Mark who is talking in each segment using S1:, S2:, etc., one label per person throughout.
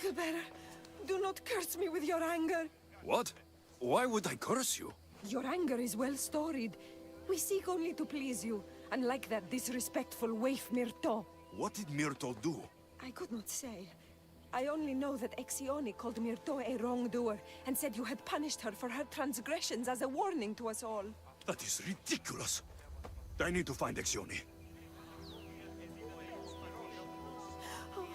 S1: Eaglebearer, do not curse me with your anger.
S2: What? Why would I curse you?
S1: Your anger is well storied. We seek only to please you, unlike that disrespectful waif Myrto.
S2: What did Myrtle do?
S1: I could not say. I only know that Exione called Myrto a wrongdoer, and said you had punished her for her transgressions as a warning to us all.
S2: That is ridiculous. I need to find Exione.
S1: Oh,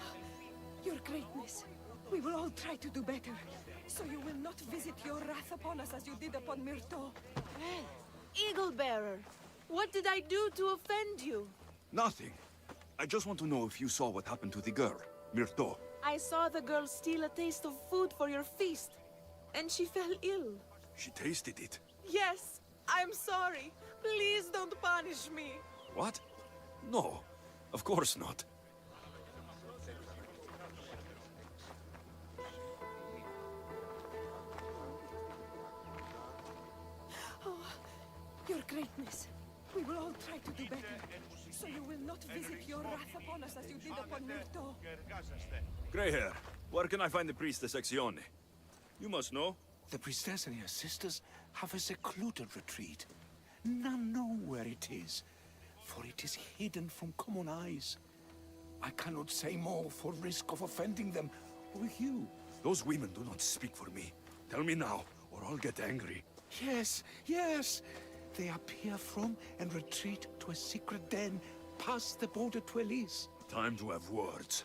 S1: your greatness. We will all try to do better, so you will not visit your wrath upon us as you did upon Myrto.
S3: Eaglebearer, what did I do to offend you?
S2: Nothing. I just want to know if you saw what happened to the girl, Myrto.
S3: I saw the girl steal a taste of food for your feast, and she fell ill.
S2: She tasted it.
S3: Yes, I'm sorry. Please don't punish me.
S2: What? No, of course not.
S1: Oh, your greatness. We will all try to do better, so you will not visit your wrath upon us as you did upon Myrto.
S2: Greyhair, where can I find the priestess Exione? You must know.
S4: The priestess and her sisters have a secluded retreat. None know where it is, for it is hidden from common eyes. I cannot say more for risk of offending them or you.
S2: Those women do not speak for me. Tell me now, or I'll get angry.
S4: Yes, yes. They appear from and retreat to a secret den past the border to Elise.
S2: Time to have words.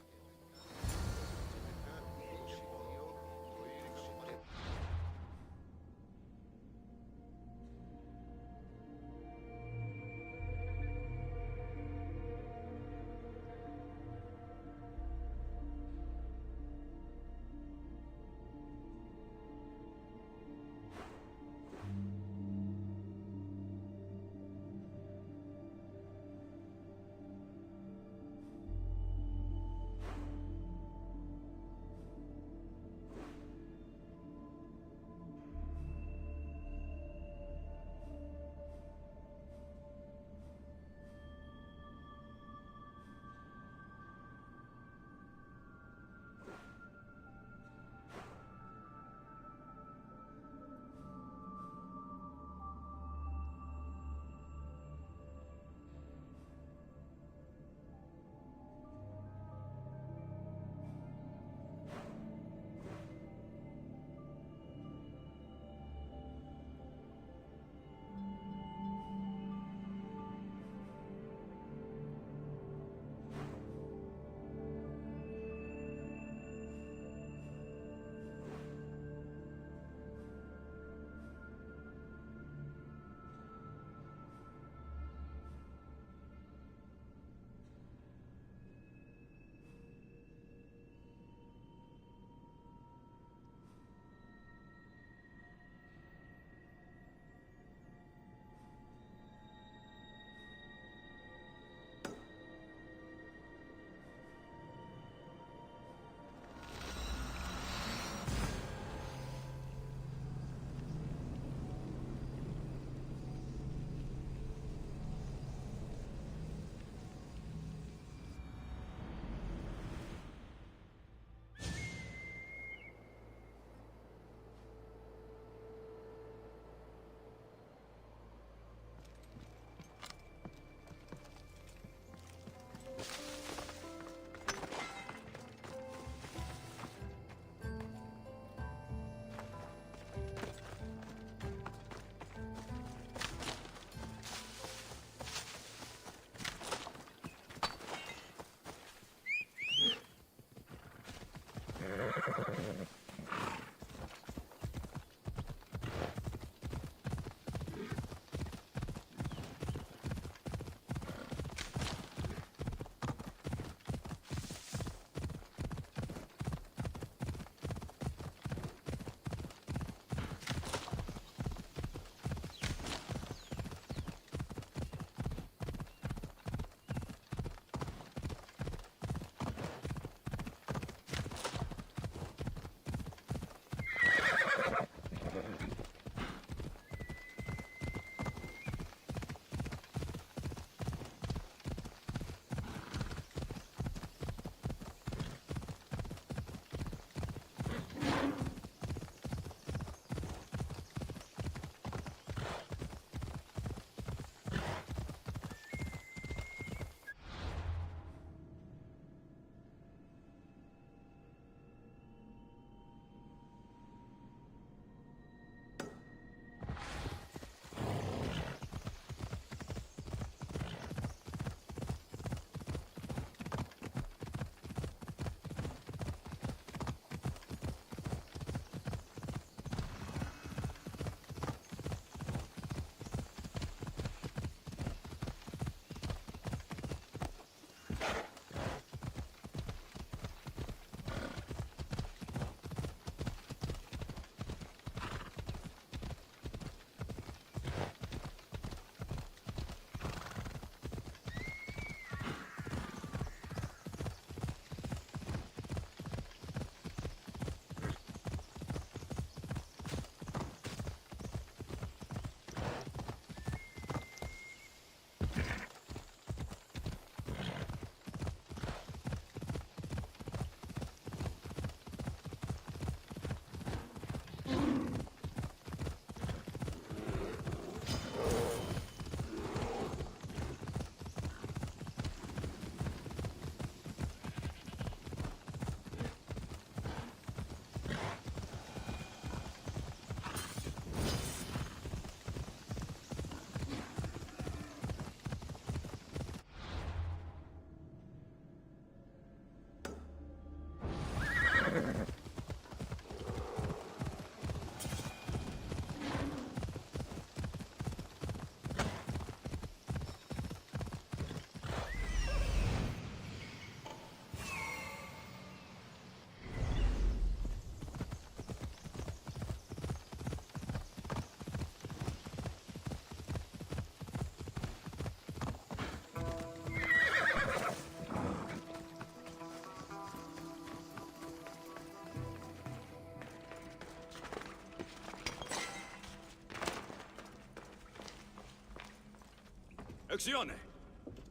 S2: Exione,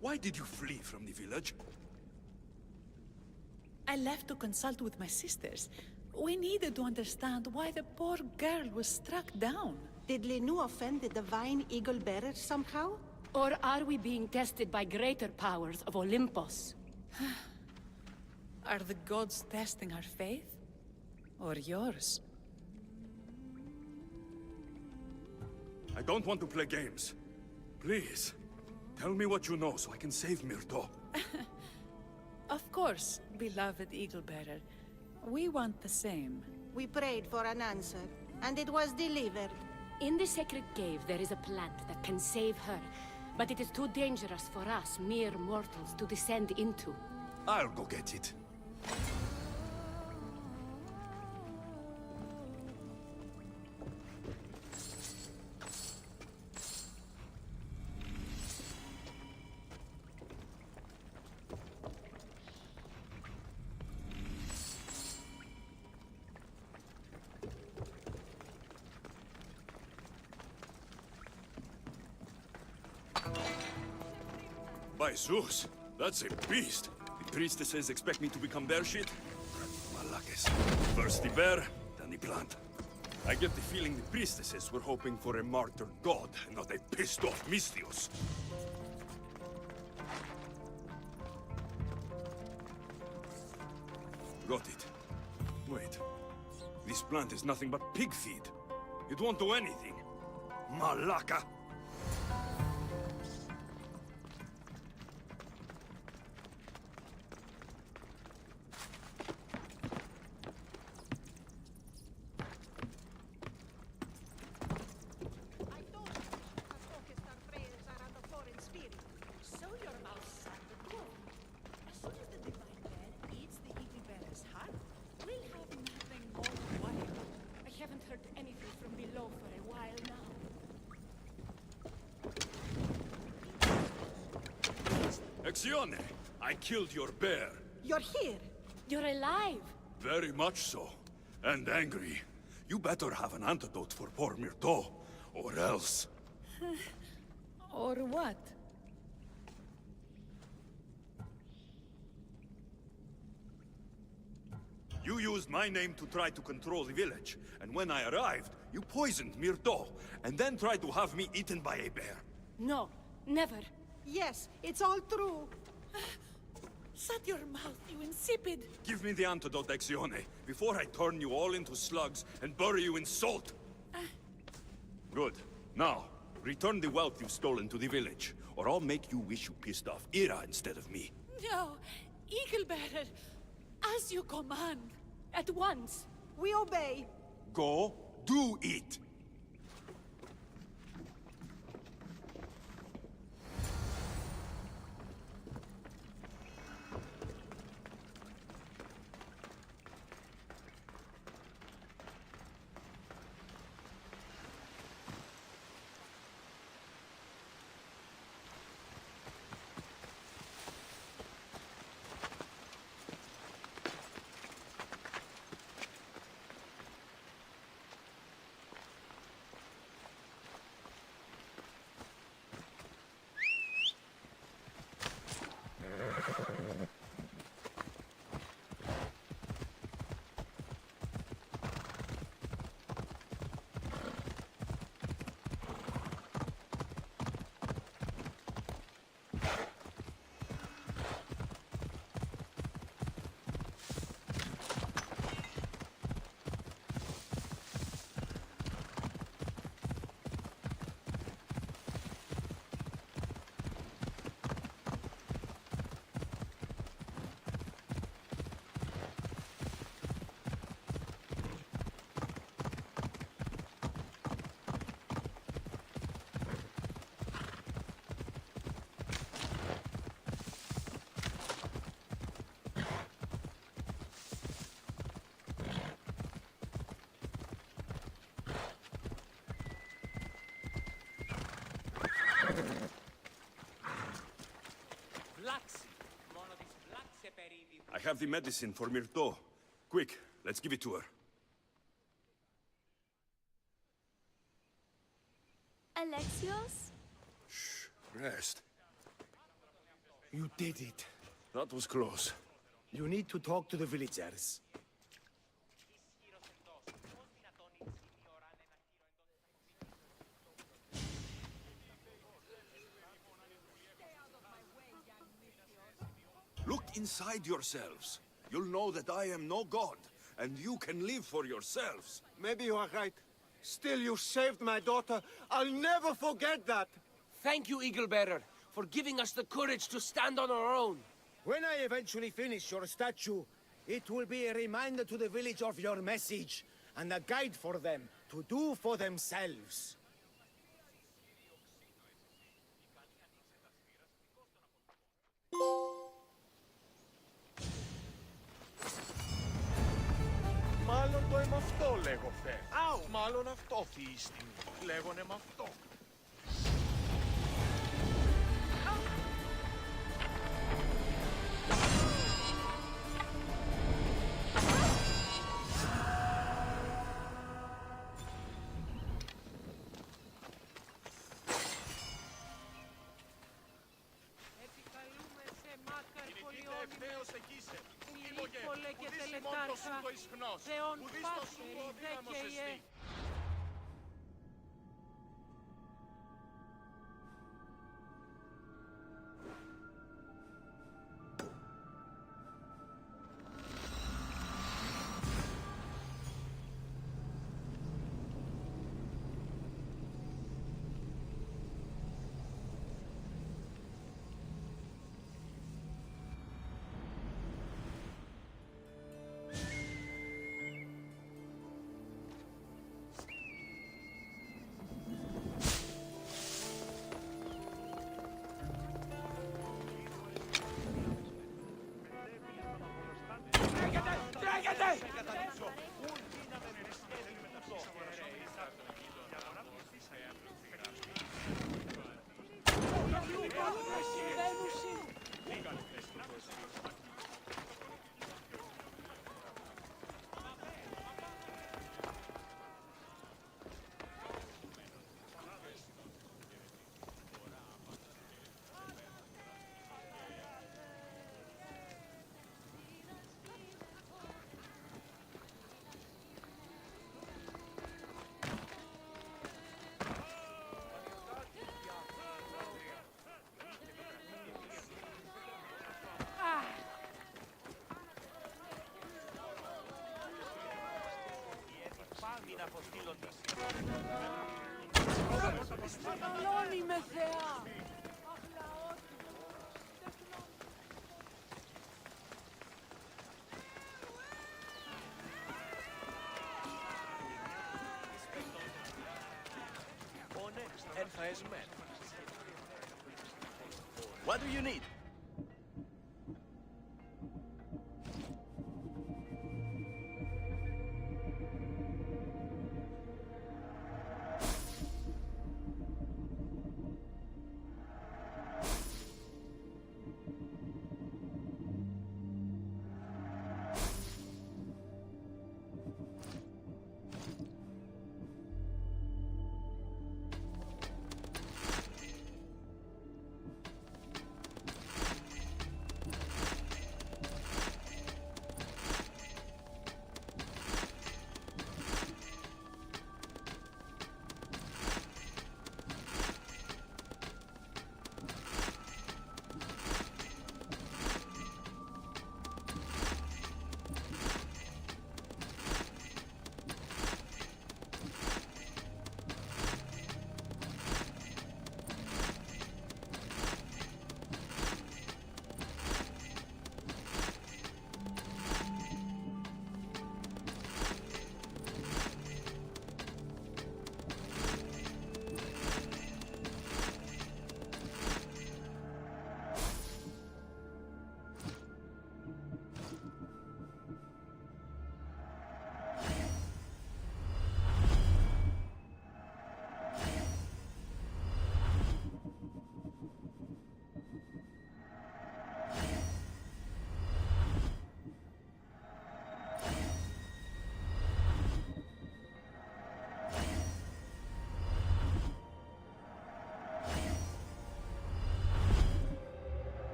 S2: why did you flee from the village?
S5: I left to consult with my sisters. We needed to understand why the poor girl was struck down.
S6: Did Lenu offend the divine eagle bearer somehow?
S7: Or are we being tested by greater powers of Olympus?
S5: Are the gods testing our faith? Or yours?
S2: I don't want to play games. Please, tell me what you know so I can save Myrto.
S5: Of course, beloved Eagle Bearer. We want the same.
S6: We prayed for an answer, and it was delivered.
S7: In the sacred cave, there is a plant that can save her, but it is too dangerous for us, mere mortals, to descend into.
S2: I'll go get it. By Zeus, that's a beast. The priestesses expect me to become bear shit? Malakes. First the bear, then the plant. I get the feeling the priestesses were hoping for a martyred god, and not a pissed-off Misthios. Got it. Wait. This plant is nothing but pig feed. It won't do anything. Malaka! Exione, I killed your bear.
S6: You're here.
S7: You're alive!
S2: Very much so. And angry. You better have an antidote for poor Myrto, or else.
S5: Or what?
S2: You used my name to try to control the village, and when I arrived, you poisoned Myrto, and then tried to have me eaten by a bear.
S7: No, never.
S6: Yes, it's all true.
S5: Shut your mouth, you insipid!
S2: Give me the antidote, Exione, before I turn you all into slugs and bury you in salt. Good. Now, return the wealth you've stolen to the village, or I'll make you wish you pissed off Ira instead of me.
S5: No! Eagle Bearer! As you command!
S7: At once!
S6: We obey.
S2: Go, do it! I have the medicine for Myrto. Quick, let's give it to her.
S8: Alexios?
S2: Shh, rest.
S8: You did it.
S2: That was close.
S8: You need to talk to the villagers.
S2: Look inside yourselves. You'll know that I am no god, and you can live for yourselves.
S8: Maybe you are right. Still, you saved my daughter. I'll never forget that.
S9: Thank you, Eagle Bearer, for giving us the courage to stand on our own.
S8: When I eventually finish your statue, it will be a reminder to the village of your message, and a guide for them to do for themselves.
S10: Μάλλον το εμαυτό λέγω θε. Μάλλον αυτό θύστη. Λέγονε μ' αυτό.
S3: Θεόν πάσερι δε και ιε. Μαλώνει με Θεά!
S10: What do you need?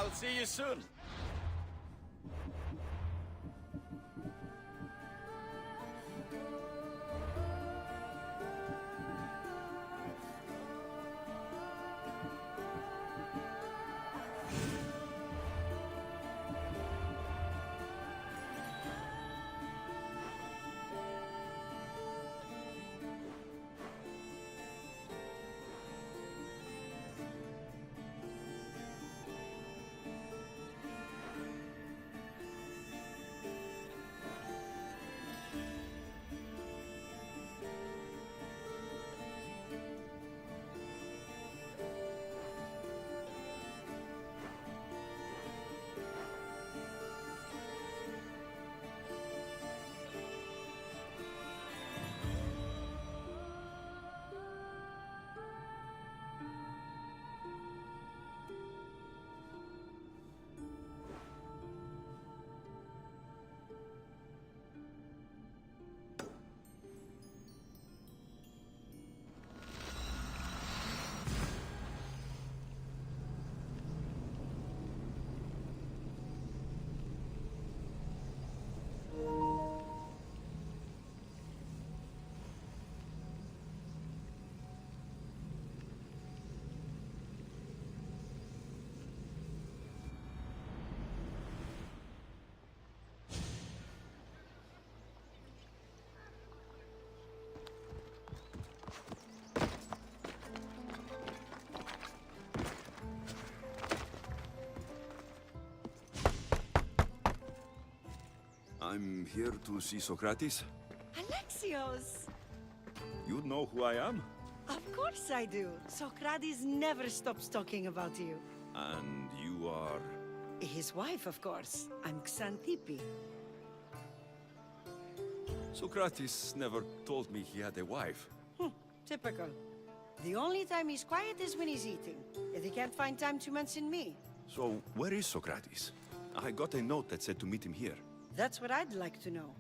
S10: I'll see you soon.
S2: I'm here to see Socrates.
S6: Alexios!
S2: You know who I am?
S6: Of course I do. Socrates never stops talking about you.
S2: And you are...
S6: His wife, of course. I'm Xantippe.
S2: Socrates never told me he had a wife.
S6: Typical. The only time he's quiet is when he's eating. Yet he can't find time to mention me.
S2: So, where is Socrates? I got a note that said to meet him here.
S6: That's what I'd like to know.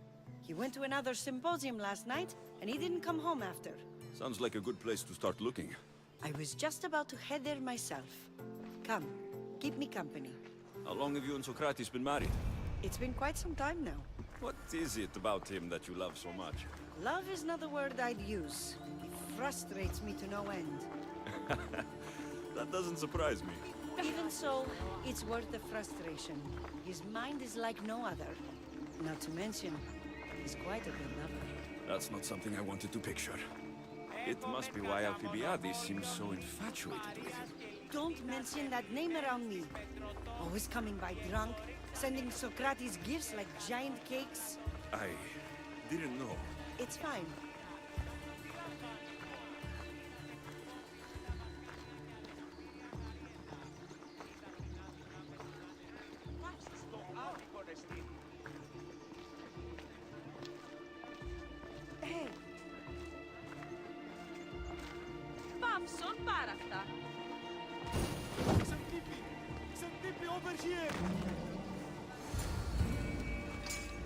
S6: He went to another symposium last night, and he didn't come home after.
S2: Sounds like a good place to start looking.
S6: I was just about to head there myself. Come, keep me company.
S2: How long have you and Socrates been married?
S6: It's been quite some time now.
S2: What is it about him that you love so much?
S6: Love is not the word I'd use. He frustrates me to no end.
S2: That doesn't surprise me.
S6: Even so, it's worth the frustration. His mind is like no other. Not to mention, he's quite a good lover.
S2: That's not something I wanted to picture. It must be why Alcibiades seems so infatuated with him.
S6: Don't mention that name around me. Always coming by drunk, sending Socrates gifts like giant cakes.
S2: I didn't know.
S6: It's fine. Hey,
S3: Πάμψον πάρα αυτά.
S10: Xantippe, over here!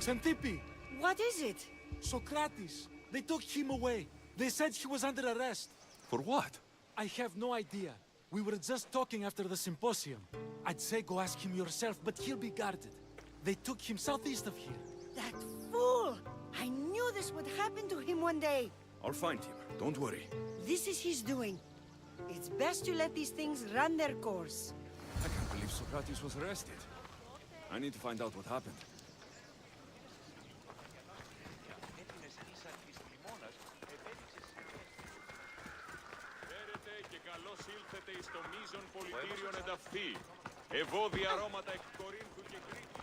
S10: Xantippe!
S6: what is it?
S10: Socrates! They took him away. They said he was under arrest.
S2: For what?
S10: I have no idea. We were just talking after the symposium. I'd say go ask him yourself, but he'll be guarded. They took him southeast of here.
S6: That fool! I knew this would happen to him one day.
S2: I'll find him. Don't worry.
S6: This is his doing. It's best to let these things run their course.
S2: I can't believe Socrates was arrested. I need to find out what happened.
S11: Και καλώς ήλθετε εις το μείζον πολιτήριον ενταυθεί. Ευώδια αρώματα εκ Κορίνθου και Κρήτης.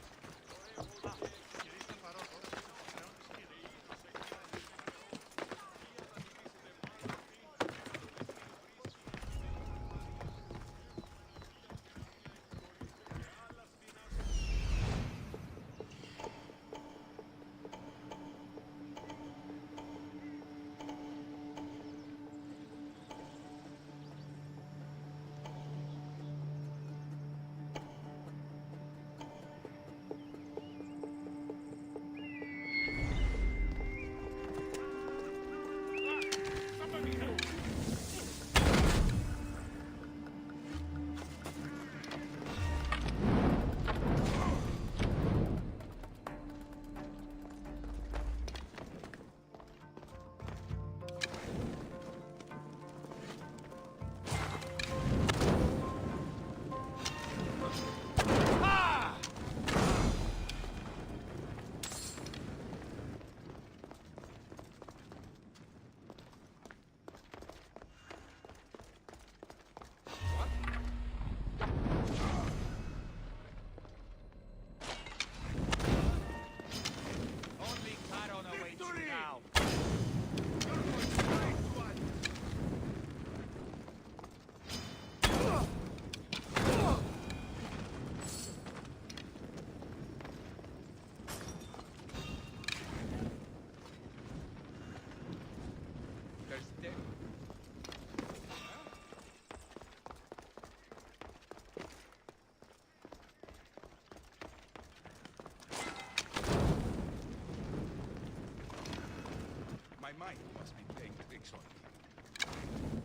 S4: I must be playing tricks on you.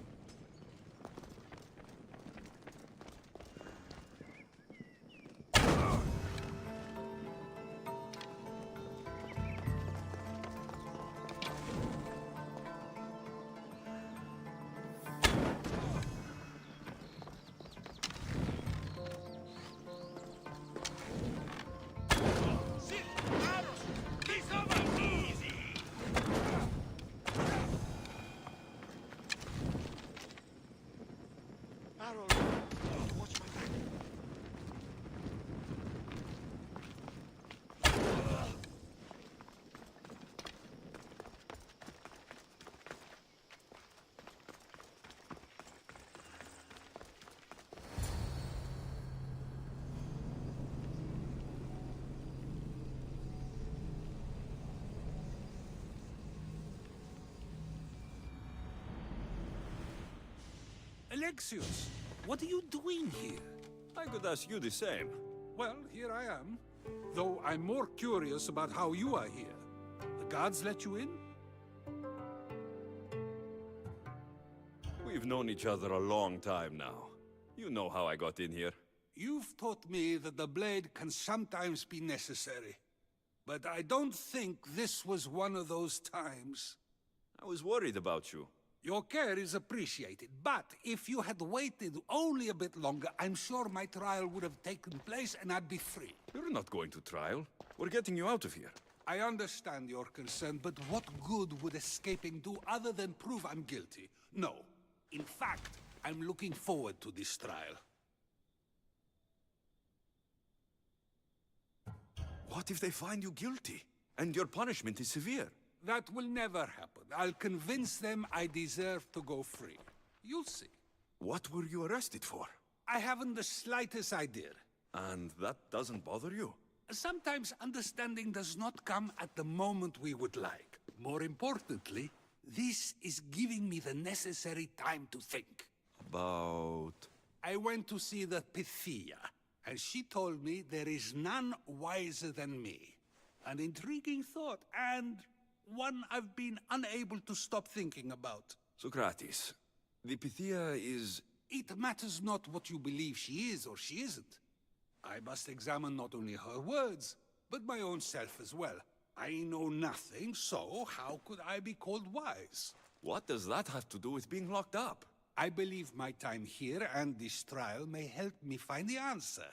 S12: Alexios, what are you doing here?
S2: I could ask you the same.
S12: Well, here I am. Though I'm more curious about how you are here. The guards let you in?
S2: We've known each other a long time now. You know how I got in here.
S12: You've taught me that the blade can sometimes be necessary. But I don't think this was one of those times.
S2: I was worried about you.
S12: Your care is appreciated, but if you had waited only a bit longer, I'm sure my trial would have taken place and I'd be free.
S2: You're not going to trial. We're getting you out of here.
S12: I understand your concern, but what good would escaping do other than prove I'm guilty? No. In fact, I'm looking forward to this trial.
S2: What if they find you guilty? And your punishment is severe?
S12: That will never happen. I'll convince them I deserve to go free. You'll see.
S2: What were you arrested for?
S12: I haven't the slightest idea.
S2: And that doesn't bother you?
S12: Sometimes understanding does not come at the moment we would like. More importantly, this is giving me the necessary time to think.
S2: About...
S12: I went to see the Pythia, and she told me there is none wiser than me. An intriguing thought, and one I've been unable to stop thinking about.
S2: Socrates, the Pythia is...
S12: It matters not what you believe she is or she isn't. I must examine not only her words, but my own self as well. I know nothing, so how could I be called wise?
S2: What does that have to do with being locked up?
S12: I believe my time here and this trial may help me find the answer.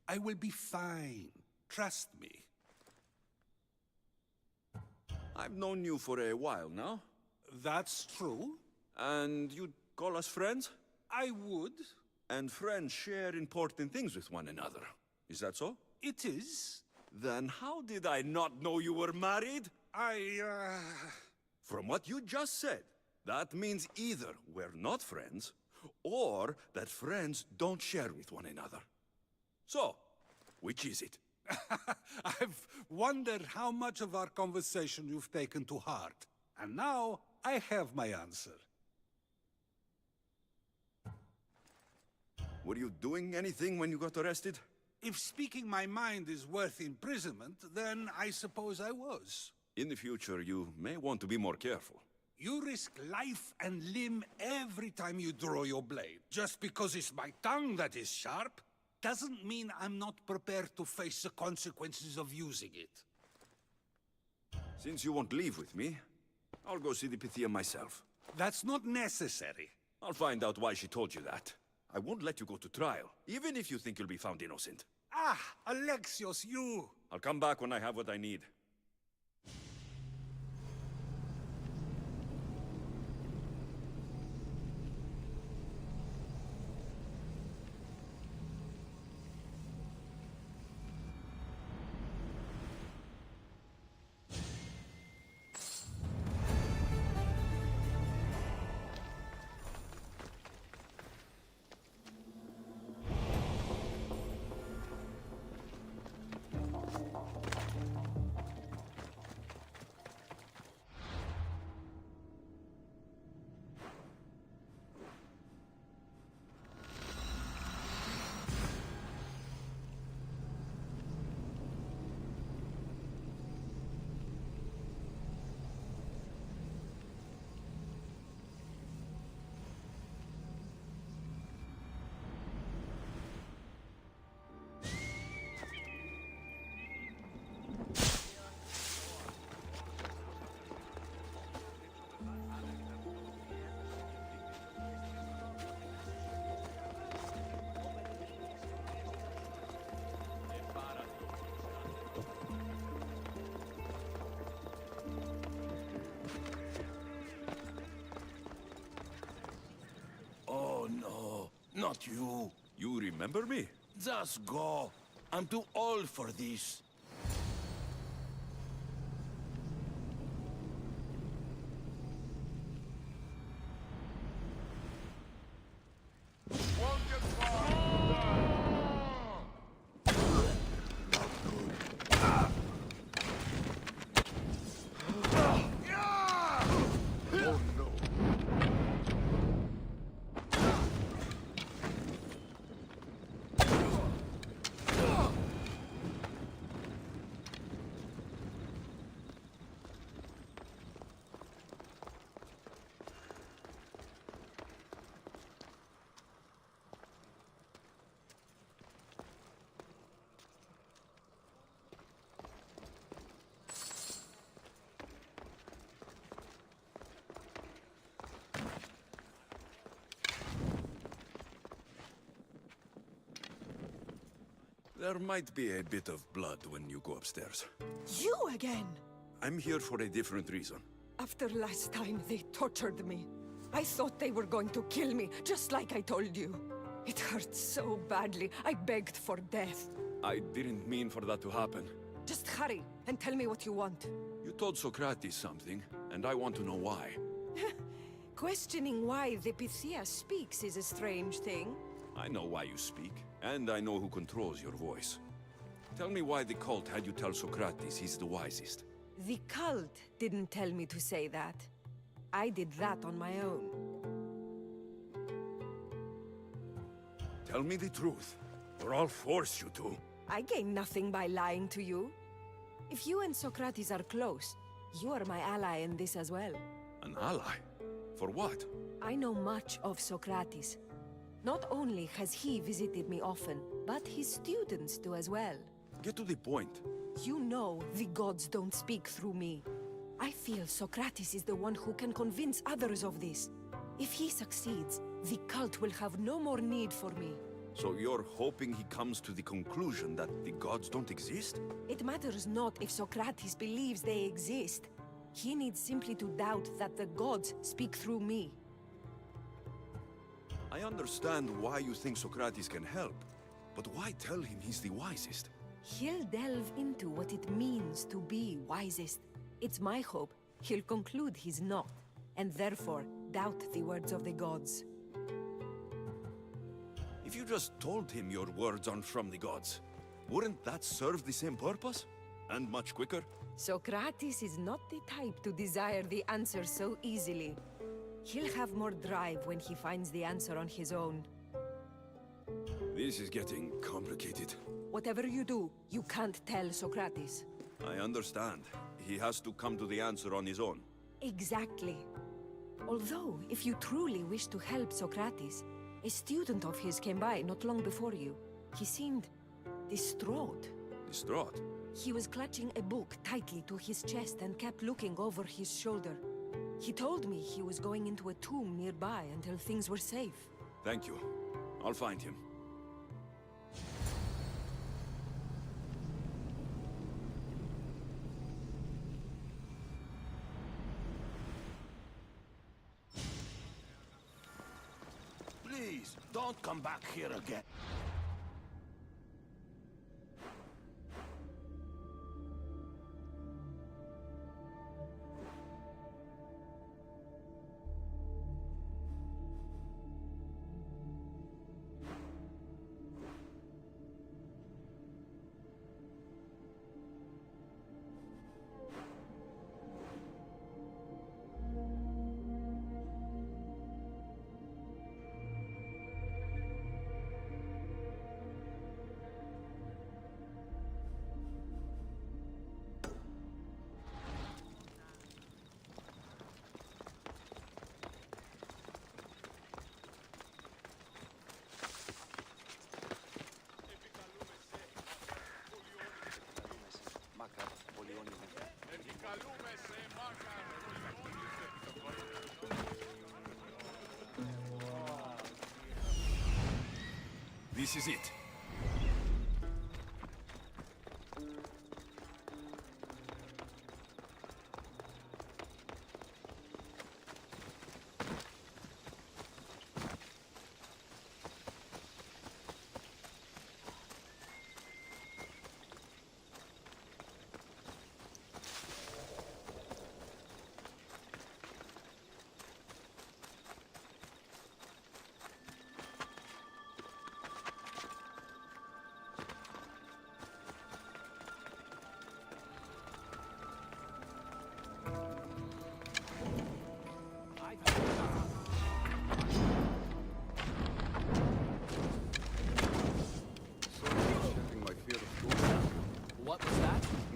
S12: I will be fine. Trust me.
S2: I've known you for a while now.
S12: That's true.
S2: And you'd call us friends?
S12: I would.
S2: And friends share important things with one another. Is that so?
S12: It is.
S2: Then how did I not know you were married? From what you just said, that means either we're not friends, or that friends don't share with one another. So, which is it?
S12: I've wondered how much of our conversation you've taken to heart. And now, I have my answer.
S2: Were you doing anything when you got arrested?
S12: If speaking my mind is worth imprisonment, then I suppose I was.
S2: In the future, you may want to be more careful.
S12: You risk life and limb every time you draw your blade. Just because it's my tongue that is sharp, doesn't mean I'm not prepared to face the consequences of using it.
S2: Since you won't leave with me, I'll go see the Pythia myself.
S12: That's not necessary.
S2: I'll find out why she told you that. I won't let you go to trial, even if you think you'll be found innocent.
S12: Ah, Alexios, you!
S2: I'll come back when I have what I need.
S8: not you.
S2: You remember me?
S8: Just go. I'm too old for this.
S2: There might be a bit of blood when you go upstairs.
S1: You again!
S2: I'm here for a different reason.
S1: After last time, they tortured me. I thought they were going to kill me, just like I told you. It hurt so badly, I begged for death.
S2: I didn't mean for that to happen.
S1: Just hurry, and tell me what you want.
S2: You told Socrates something, and I want to know why.
S1: Questioning why the Pythia speaks is a strange thing.
S2: I know why you speak, and I know who controls your voice. Tell me why the cult had you tell Socrates he's the wisest.
S1: The cult didn't tell me to say that. I did that on my own.
S2: Tell me the truth, or I'll force you to.
S1: I gain nothing by lying to you. If you and Socrates are close, you are my ally in this as well.
S2: An ally? For what?
S1: I know much of Socrates. Not only has he visited me often, but his students do as well.
S2: Get to the point.
S1: You know the gods don't speak through me. I feel Socrates is the one who can convince others of this. If he succeeds, the cult will have no more need for me.
S2: So you're hoping he comes to the conclusion that the gods don't exist?
S1: It matters not if Socrates believes they exist. He needs simply to doubt that the gods speak through me.
S2: I understand why you think Socrates can help, but why tell him he's the wisest?
S1: He'll delve into what it means to be wisest. It's my hope he'll conclude he's not, and therefore doubt the words of the gods.
S2: If you just told him your words aren't from the gods, wouldn't that serve the same purpose? And much quicker?
S1: Socrates is not the type to desire the answer so easily. He'll have more drive when he finds the answer on his own.
S2: This is getting complicated.
S1: Whatever you do, you can't tell Socrates.
S2: I understand. He has to come to the answer on his own.
S1: Exactly. Although, if you truly wish to help Socrates, a student of his came by not long before you. He seemed distraught.
S2: Distraught?
S1: He was clutching a book tightly to his chest and kept looking over his shoulder. He told me he was going into a tomb nearby until things were safe.
S2: Thank you. I'll find him.
S8: Please, don't come back here again.
S2: This is it.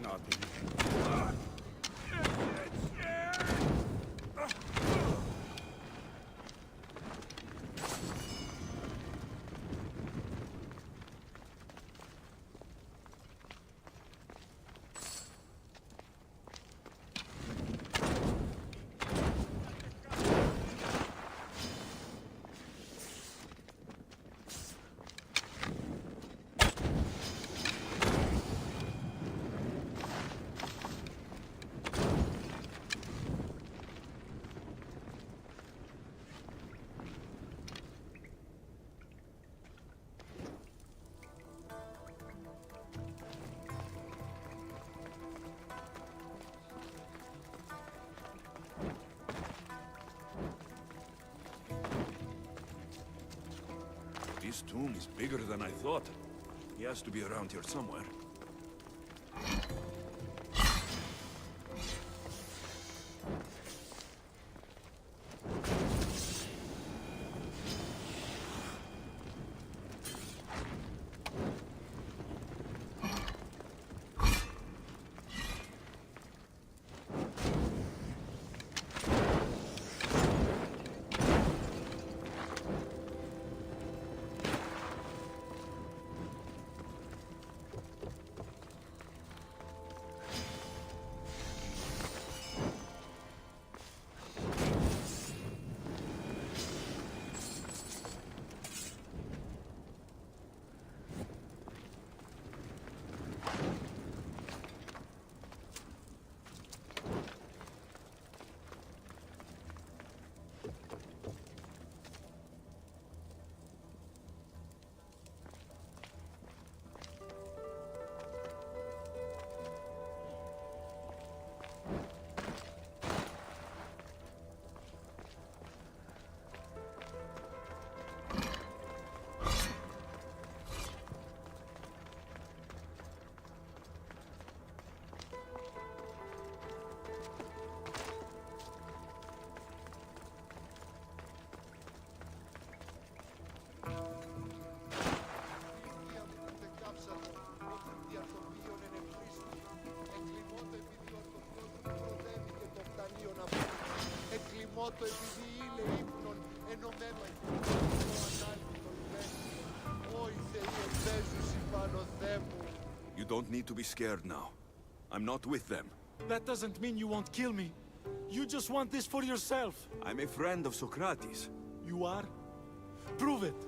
S4: Nothing.
S2: This tomb is bigger than I thought. He has to be around here somewhere.
S13: Εκτιμώ το επειδή είναι ύπνον ενωμένο ανάλυτον βέση. Ω οι θεοί εμπέζουσι πάνω Θεέ μου.
S2: You don't need to be scared now. I'm not with them.
S10: That doesn't mean you won't kill me. You just want this for yourself.
S2: I'm a friend of Socrates.
S10: You are? Prove it.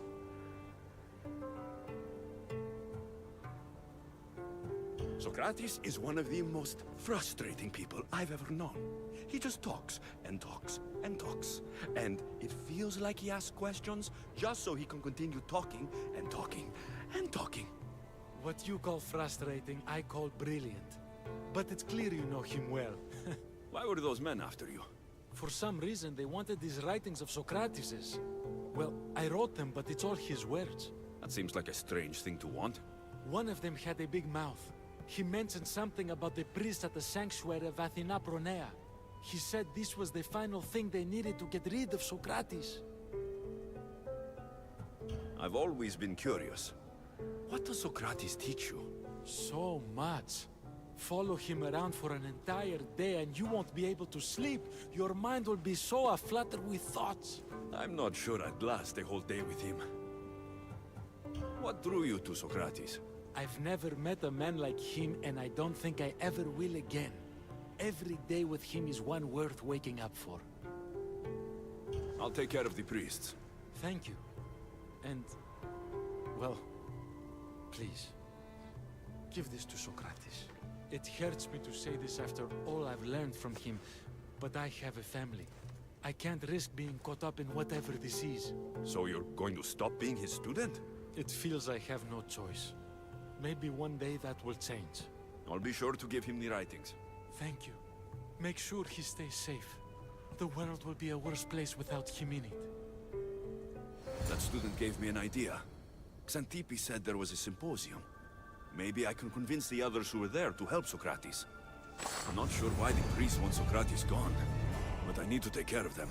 S2: Socrates is one of the most frustrating people I've ever known. He just talks and talks and talks. And it feels like he asks questions just so he can continue talking and talking and talking.
S10: What you call frustrating, I call brilliant. But it's clear you know him well.
S2: Why were those men after you?
S10: For some reason, they wanted these writings of Socrates's. Well, I wrote them, but it's all his words.
S2: That seems like a strange thing to want.
S10: One of them had a big mouth. He mentioned something about the priest at the sanctuary of Athena Pronea. He said this was the final thing they needed to get rid of Socrates.
S2: I've always been curious. What does Socrates teach you?
S10: So much. Follow him around for an entire day and you won't be able to sleep. Your mind will be so aflutter with thoughts.
S2: I'm not sure I'd last a whole day with him. What drew you to Socrates?
S10: I've never met a man like him and I don't think I ever will again. Every day with him is one worth waking up for.
S2: I'll take care of the priests.
S10: Thank you. And, well, please, give this to Socrates. It hurts me to say this after all I've learned from him, but I have a family. I can't risk being caught up in whatever this is.
S2: So you're going to stop being his student?
S10: It feels I have no choice. Maybe one day that will change.
S2: I'll be sure to give him the writings.
S10: Thank you. Make sure he stays safe. The world will be a worse place without him in it.
S2: That student gave me an idea. Xantippe said there was a symposium. Maybe I can convince the others who were there to help Socrates. I'm not sure why the priests want Socrates gone, but I need to take care of them.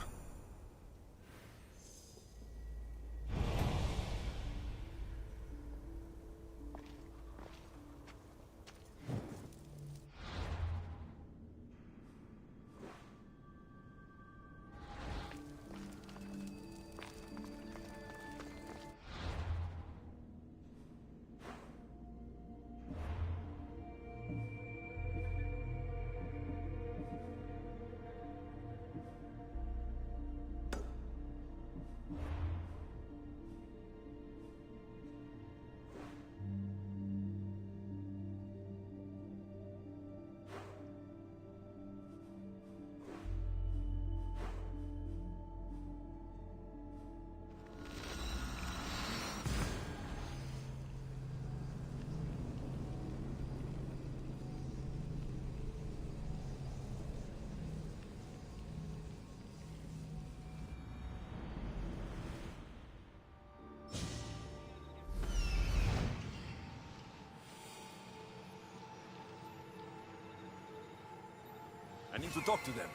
S2: need to talk to them.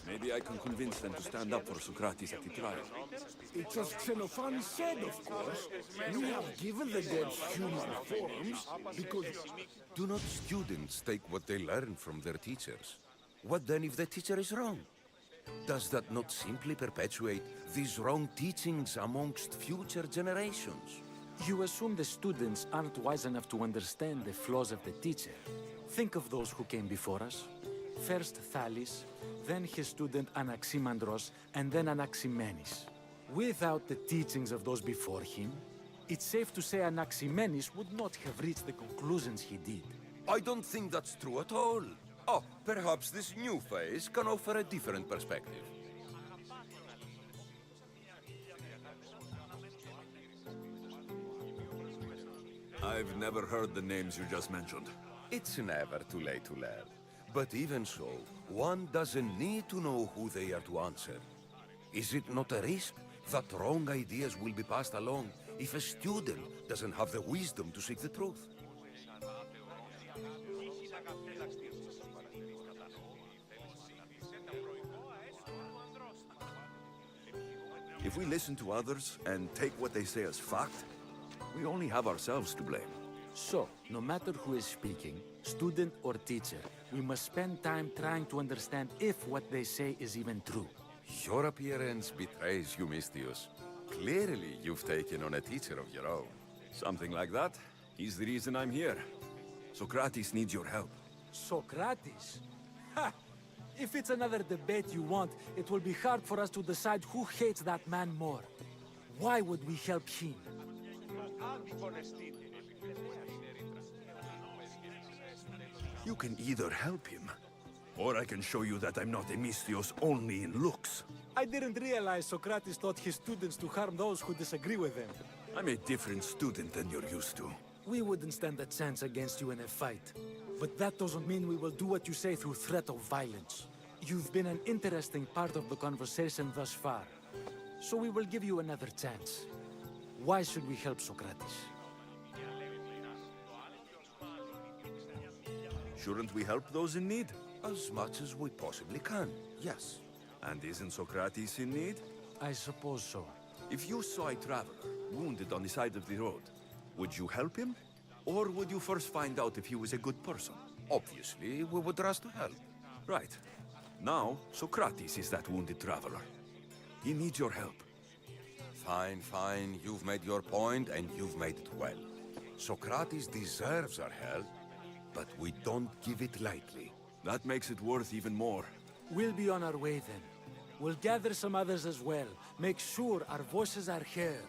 S2: Maybe I can convince them to stand up for Socrates at the trial.
S4: It's as Xenophon said, of course. We have given the gods human forms because...
S14: Do not students take what they learn from their teachers? What then if the teacher is wrong? Does that not simply perpetuate these wrong teachings amongst future generations?
S10: You assume the students aren't wise enough to understand the flaws of the teacher. Think of those who came before us. First Thales, then his student Anaximandros, and then Anaximenes. Without the teachings of those before him, it's safe to say Anaximenes would not have reached the conclusions he did.
S14: I don't think that's true at all. Oh, perhaps this new phase can offer a different perspective.
S2: I've never heard the names you just mentioned.
S14: It's never too late to learn. But even so, one doesn't need to know who they are to answer. Is it not a risk that wrong ideas will be passed along if a student doesn't have the wisdom to seek the truth?
S2: If we listen to others and take what they say as fact, we only have ourselves to blame.
S10: So, no matter who is speaking, student or teacher, we must spend time trying to understand if what they say is even true.
S14: Your appearance betrays you, Mystius. Clearly, you've taken on a teacher of your own.
S2: Something like that. He's the reason I'm here. Socrates needs your help.
S10: Socrates? Ha! If it's another debate you want, it will be hard for us to decide who hates that man more. Why would we help him?
S2: You can either help him, or I can show you that I'm not a Mystios only in looks.
S10: I didn't realize Socrates taught his students to harm those who disagree with them.
S2: I'm a different student than you're used to.
S10: We wouldn't stand a chance against you in a fight. But that doesn't mean we will do what you say through threat of violence. You've been an interesting part of the conversation thus far. So we will give you another chance. Why should we help Socrates?
S2: Shouldn't we help those in need?
S14: As much as we possibly can, yes.
S2: And isn't Socrates in need?
S10: I suppose so.
S2: If you saw a traveler wounded on the side of the road, would you help him? Or would you first find out if he was a good person?
S14: Obviously, we would rush to help.
S2: Right. Now, Socrates is that wounded traveler. He needs your help.
S14: Fine, fine. You've made your point, and you've made it well. Socrates deserves our help, but we don't give it lightly.
S2: That makes it worth even more.
S10: We'll be on our way then. We'll gather some others as well. Make sure our voices are heard.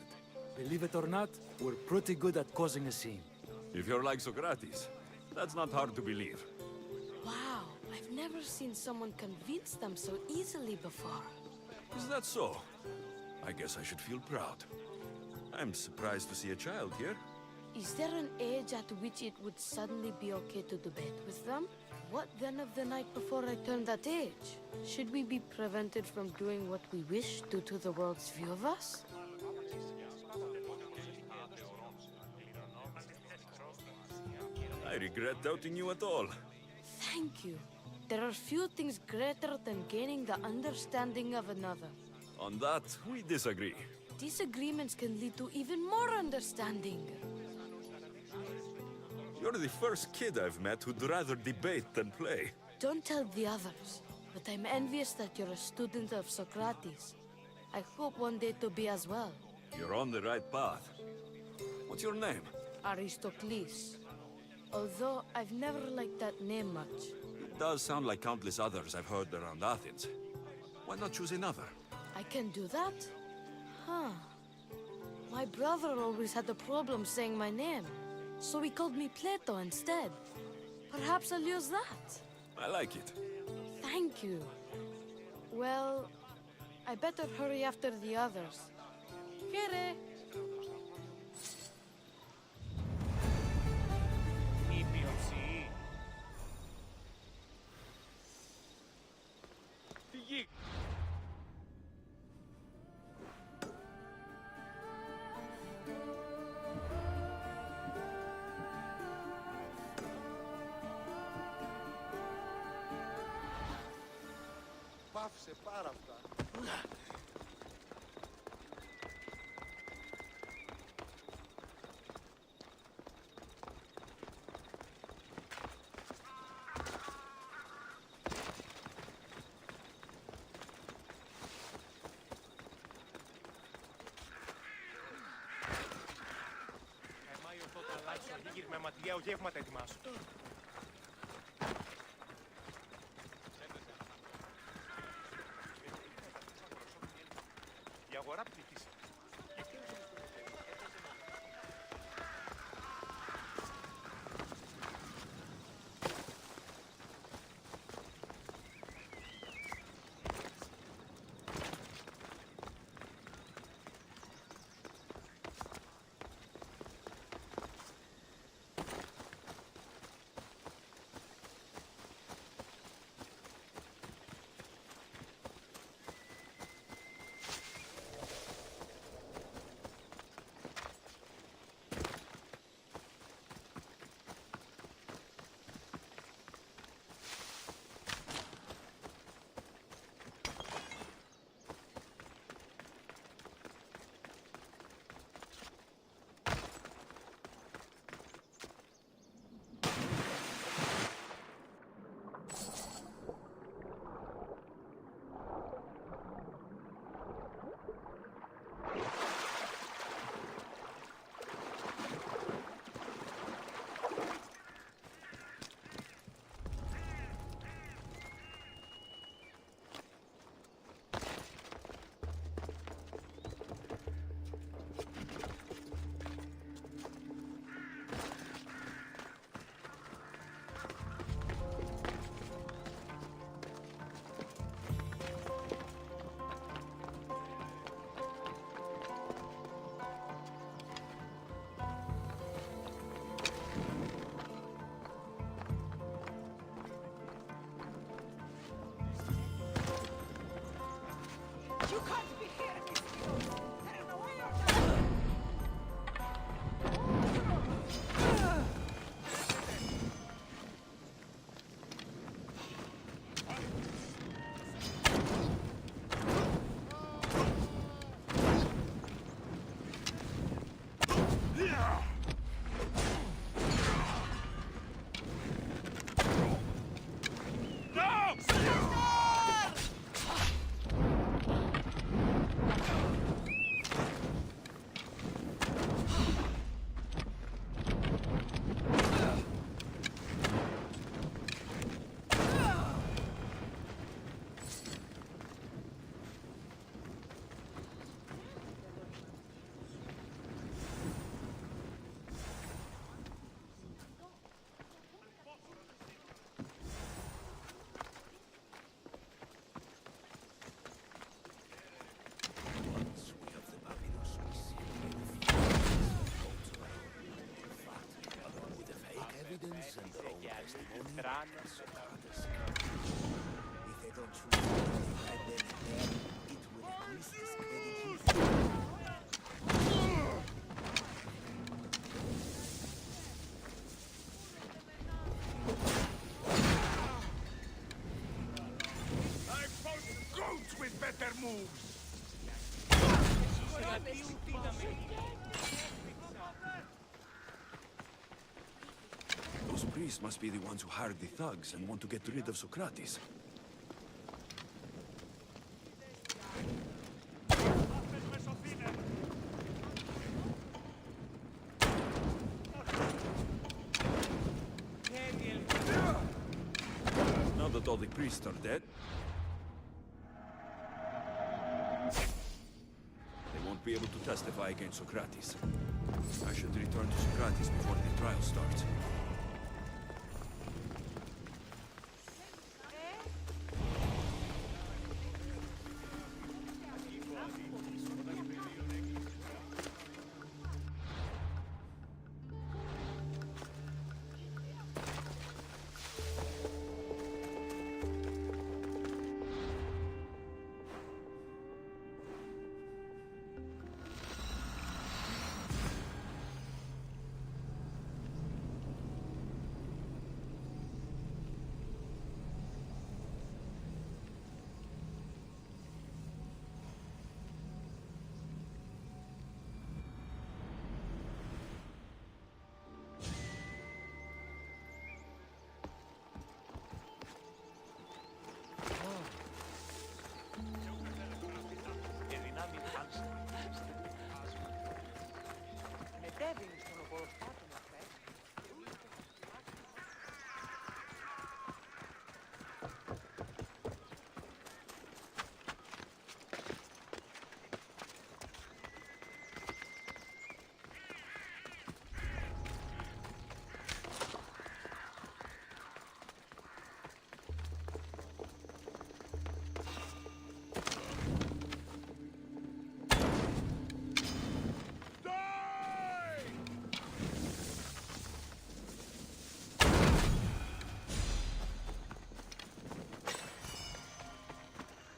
S10: Believe it or not, we're pretty good at causing a scene.
S2: If you're like Socrates, that's not hard to believe.
S15: Wow, I've never seen someone convince them so easily before.
S2: Is that so? I guess I should feel proud. I'm surprised to see a child here.
S15: Is there an age at which it would suddenly be okay to debate with them? What then of the night before I turned that age? Should we be prevented from doing what we wish due to the world's view of us?
S2: I regret doubting you at all.
S15: Thank you. There are few things greater than gaining the understanding of another.
S2: On that, we disagree.
S15: Disagreements can lead to even more understanding.
S2: You're the first kid I've met who'd rather debate than play.
S15: Don't tell the others, but I'm envious that you're a student of Socrates. I hope one day to be as well.
S2: You're on the right path. What's your name?
S15: Aristocles. Although I've never liked that name much.
S2: It does sound like countless others I've heard around Athens. Why not choose another?
S15: I can do that? Huh. My brother always had a problem saying my name, so he called me Plato instead. Perhaps I'll use that.
S2: I like it.
S15: Thank you. Well, I better hurry after the others. Here.
S13: Πάυσε πάρα αυτά.
S16: Καημάει αυτό το αλλάξω γύρι με ματιαίο γεύματα ετοιμάσου. Η αγορά πτυχής.
S3: You can't be here! I don't know where you're going!
S8: evidence and their own testimony. If they don't choose to right then and there, it will at least discredit you.
S4: I found goats with better moves!
S2: Those priests must be the ones who hired the thugs and want to get rid of Socrates. Now that all the priests are dead, they won't won't be able to testify against Socrates. I should return to Socrates before the trial starts.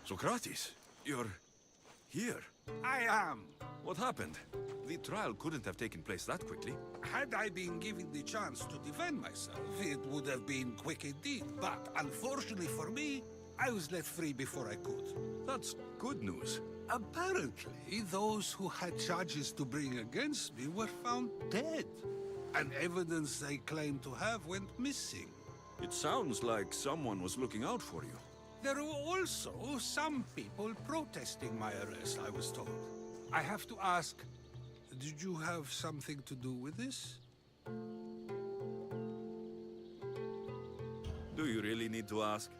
S2: Socrates, you're here.
S12: I am.
S2: What happened? The trial couldn't have taken place that quickly.
S12: Had I been given the chance to defend myself, it would have been quick indeed. But unfortunately for me, I was let free before I could.
S2: That's good news.
S12: Apparently, those who had charges to bring against me were found dead. And evidence they claimed to have went missing.
S2: It sounds like someone was looking out for you.
S12: There were also some people protesting my arrest, I was told. I have to ask, did you have something to do with this?
S2: Do you really need to ask?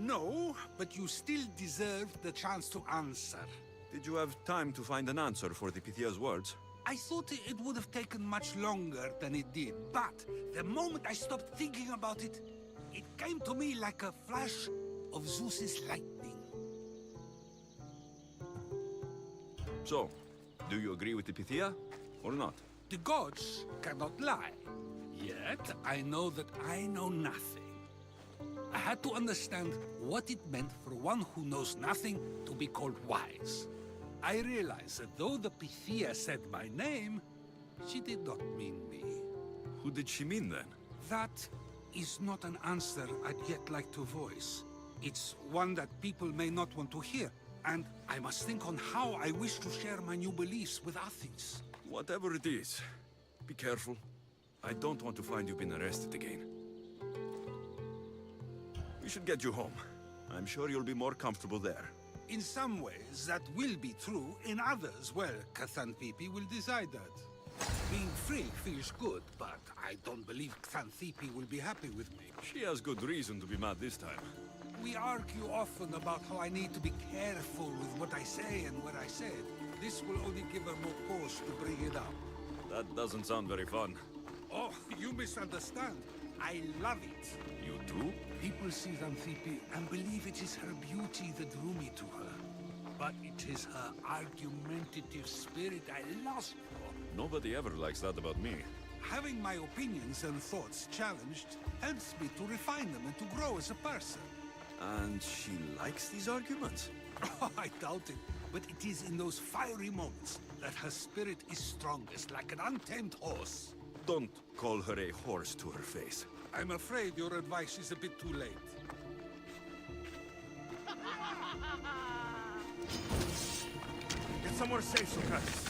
S12: No, but you still deserve the chance to answer.
S2: Did you have time to find an answer for the Pythia's words?
S12: I thought it would have taken much longer than it did, but the moment I stopped thinking about it, it came to me like a flash of Zeus's lightning.
S2: So, do you agree with the Pythia, or not?
S12: The gods cannot lie. Yet, I know that I know nothing. I had to understand what it meant for one who knows nothing to be called wise. I realized that though the Pythia said my name, she did not mean me.
S2: Who did she mean then?
S12: That is not an answer I'd yet like to voice. It's one that people may not want to hear, and I must think on how I wish to share my new beliefs with Athens.
S2: Whatever it is, be careful. I don't want to find you've been arrested again. We should get you home. I'm sure you'll be more comfortable there.
S12: In some ways, that will be true. In others, well, Xanthippe will decide that. Being free feels good, but I don't believe Xanthippe will be happy with me.
S2: She has good reason to be mad this time.
S12: We argue often about how I need to be careful with what I say and what I said. This will only give her more cause to bring it up.
S2: That doesn't sound very fun.
S12: Oh, you misunderstand. I love it.
S2: You do?
S12: People see Xanthippe and believe it is her beauty that drew me to her. But it is her argumentative spirit I lust for.
S2: Nobody ever likes that about me.
S12: Having my opinions and thoughts challenged helps me to refine them and to grow as a person.
S2: And she likes these arguments?
S12: Oh, I doubt it. But it is in those fiery moments that her spirit is strongest, like an untamed horse.
S2: Don't call her a horse to her face.
S12: I'm afraid your advice is a bit too late.
S2: Get somewhere safe, Socrates.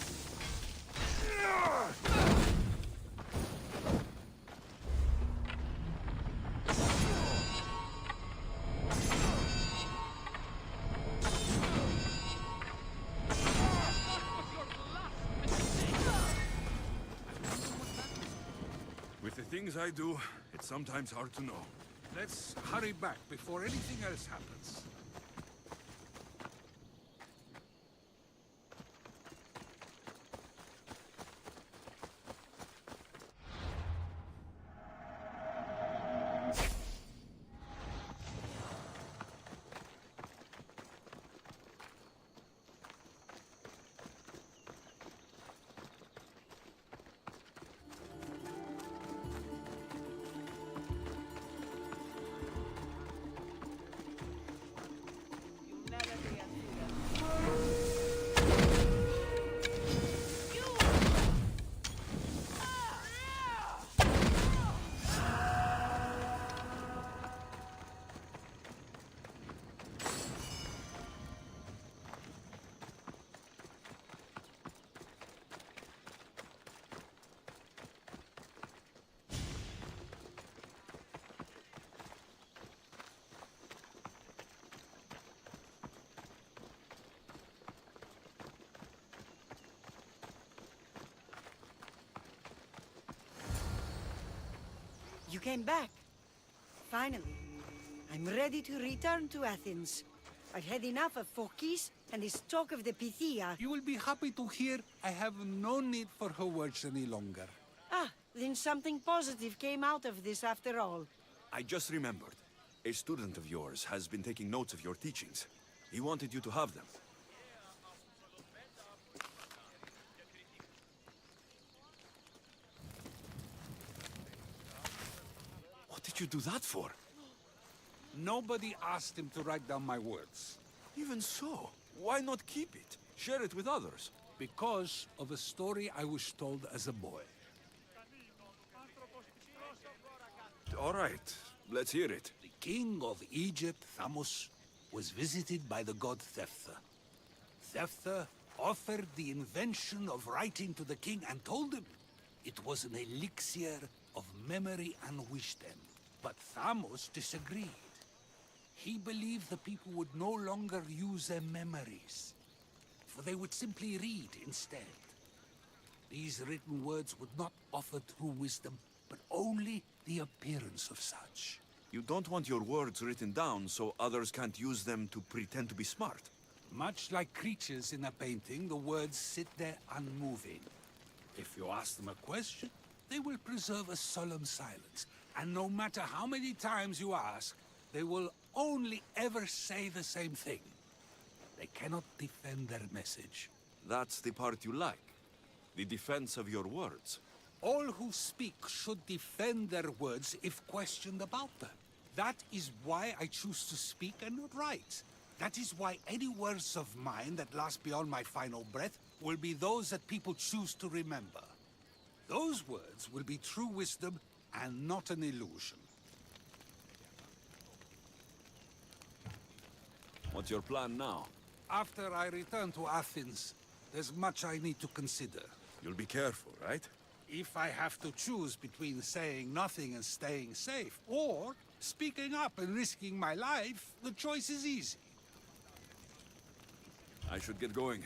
S2: With the things I do, it's sometimes hard to know.
S12: Let's hurry back before anything else happens.
S6: came back. Finally. I'm ready to return to Athens. I've had enough of Phokis and his talk of the Pythia.
S12: You will be happy to hear I have no need for her words any longer.
S6: Ah, then something positive came out of this after all.
S2: I just remembered. A student of yours has been taking notes of your teachings. He wanted you to have them. What did you do that for?
S12: Nobody asked him to write down my words.
S2: Even so, why not keep it? Share it with others.
S12: Because of a story I was told as a boy.
S2: All right, let's hear it.
S12: The king of Egypt, Thamos, was visited by the god Thephtha. Thephtha offered the invention of writing to the king and told him it was an elixir of memory and wisdom. But Thamos disagreed. He believed the people would no longer use their memories, for they would simply read instead. These written words would not offer true wisdom, but only the appearance of such.
S2: You don't want your words written down so others can't use them to pretend to be smart.
S12: Much like creatures in a painting, the words sit there unmoving. If you ask them a question, they will preserve a solemn silence. And no matter how many times you ask, they will only ever say the same thing. They cannot defend their message.
S2: That's the part you like. The defense of your words.
S12: All who speak should defend their words if questioned about them. That is why I choose to speak and not write. That is why any words of mine that last beyond my final breath will be those that people choose to remember. Those words will be true wisdom and not an illusion.
S2: What's your plan now?
S12: After I return to Athens, there's much I need to consider.
S2: You'll be careful, right?
S12: If I have to choose between saying nothing and staying safe, or speaking up and risking my life, the choice is easy.
S2: I should get going.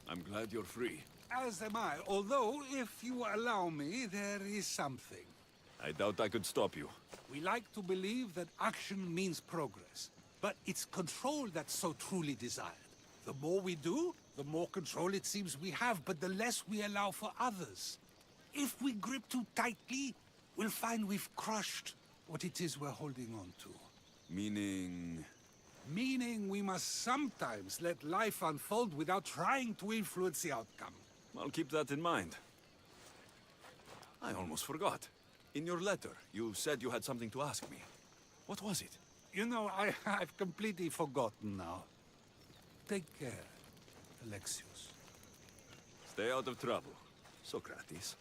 S2: I'm glad you're free.
S12: As am I, although, if you allow me, there is something.
S2: I doubt I could stop you.
S12: We like to believe that action means progress, but it's control that's so truly desired. The more we do, the more control it seems we have, but the less we allow for others. If we grip too tightly, we'll find we've crushed what it is we're holding on to.
S2: Meaning...
S12: Meaning we must sometimes let life unfold without trying to influence the outcome.
S2: I'll keep that in mind. I almost forgot. In your letter, you said you had something to ask me. What was it?
S12: You know, I've completely forgotten now. Take care, Alexios.
S2: Stay out of trouble, Socrates.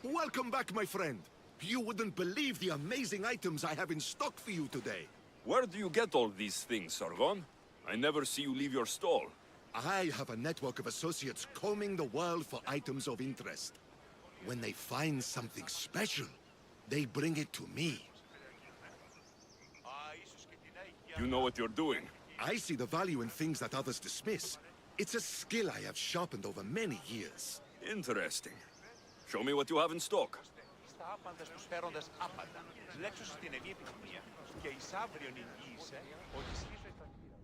S17: Welcome back, my friend. You wouldn't believe the amazing items I have in stock for you today.
S2: Where do you get all these things, Sargon? I never see you leave your stall.
S17: I have a network of associates combing the world for items of interest. When they find something special, they bring it to me.
S2: You know what you're doing.
S17: I see the value in things that others dismiss. It's a skill I have sharpened over many years.
S2: Interesting. Show me what you have in stock.
S11: Στα άπαντας τους φέροντας άπαντα. Λέξου στην ενή επικοινωνία και εις αύριον εγγύησε ότι σχίζω στα κύρα.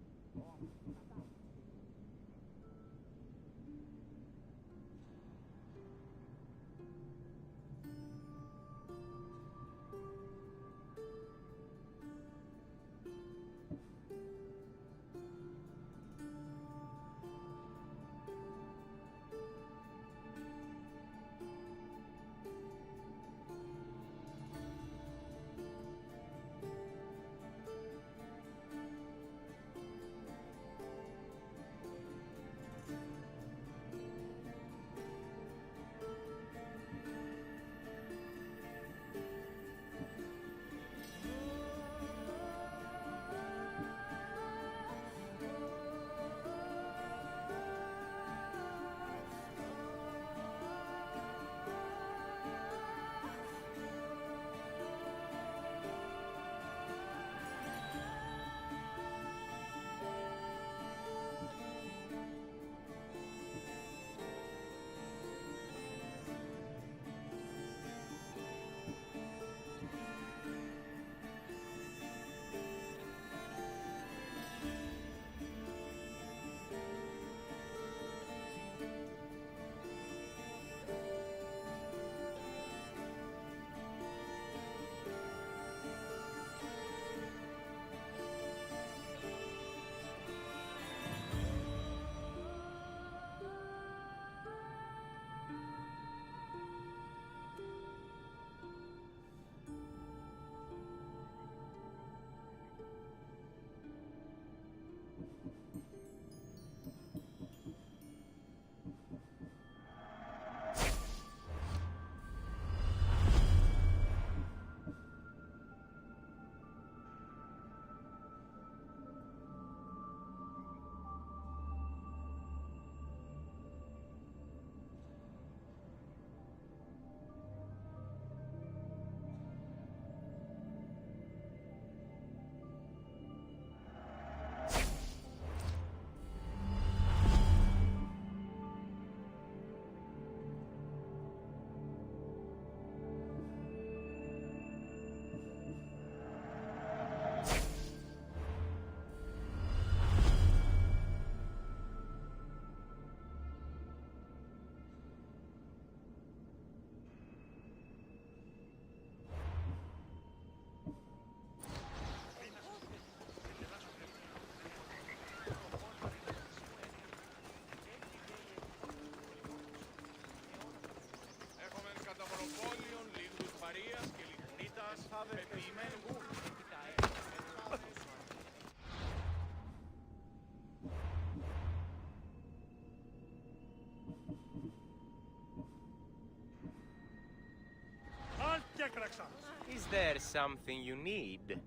S16: Is there something you need?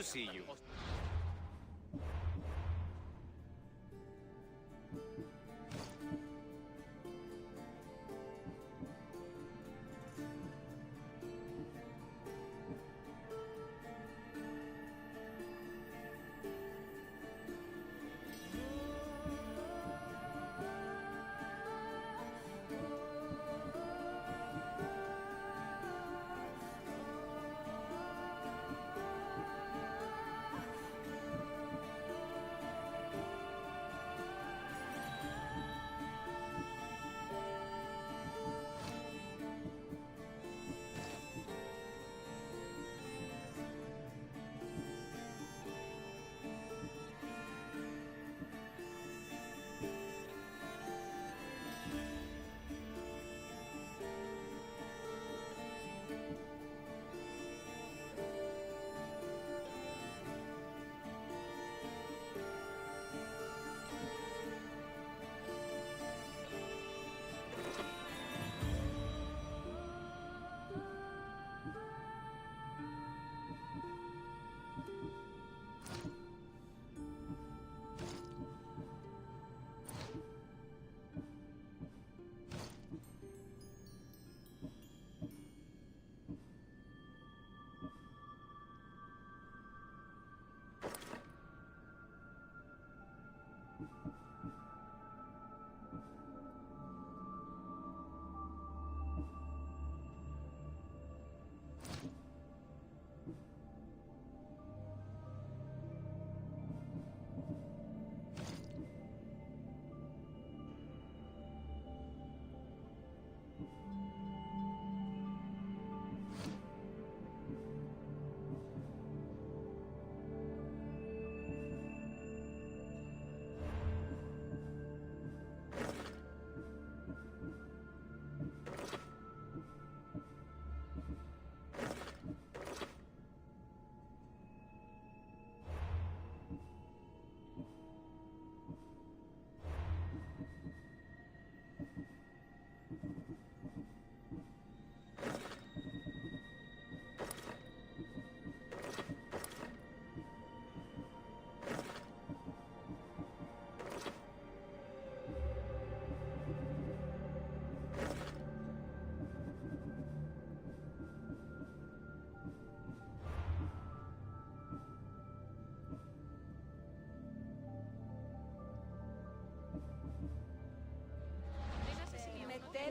S11: to see you.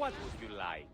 S11: What would you like?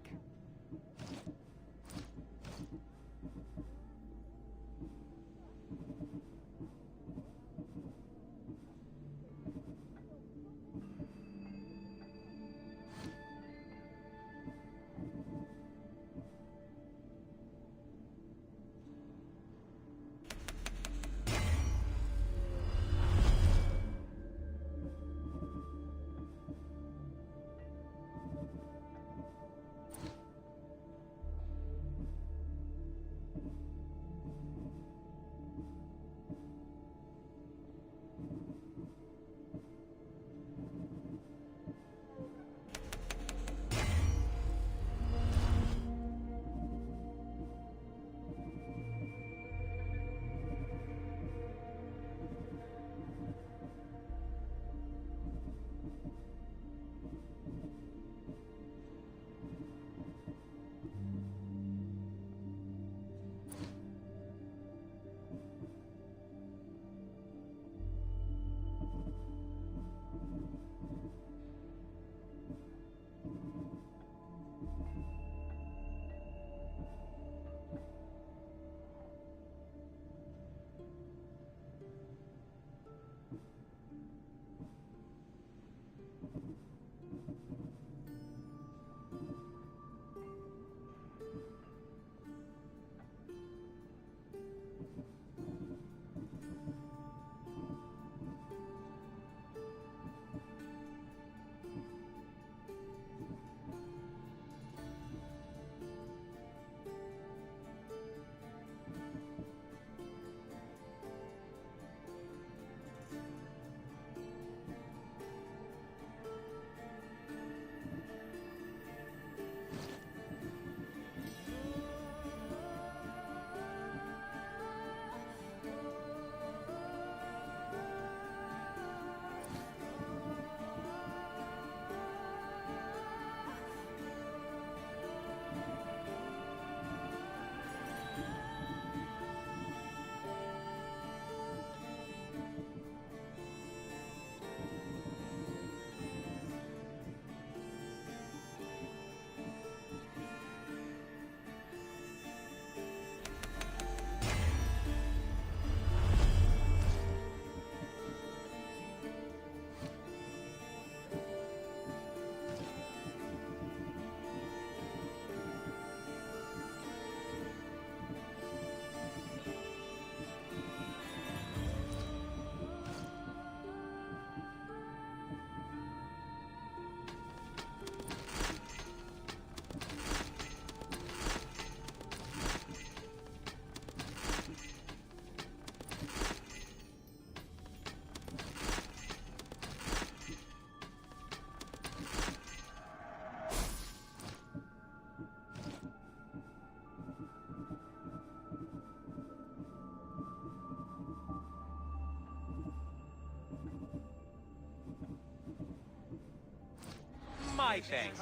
S11: my thanks.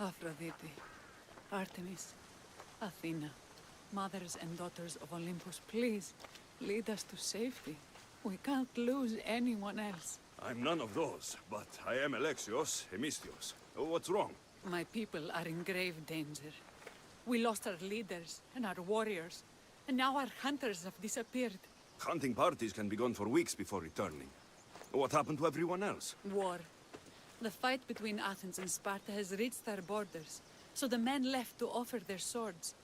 S5: Aphrodite, Artemis, Athena, mothers and daughters of Olympus, please, lead us to safety. We can't lose anyone else.
S2: I'm none of those, but I am Alexios, Hemistios. What's wrong?
S5: My people are in grave danger. We lost our leaders and our warriors, and now our hunters have disappeared.
S2: Hunting parties can be gone for weeks before returning. What happened to everyone else?
S5: War. The fight between Athens and Sparta has reached our borders, so the men left to offer their swords.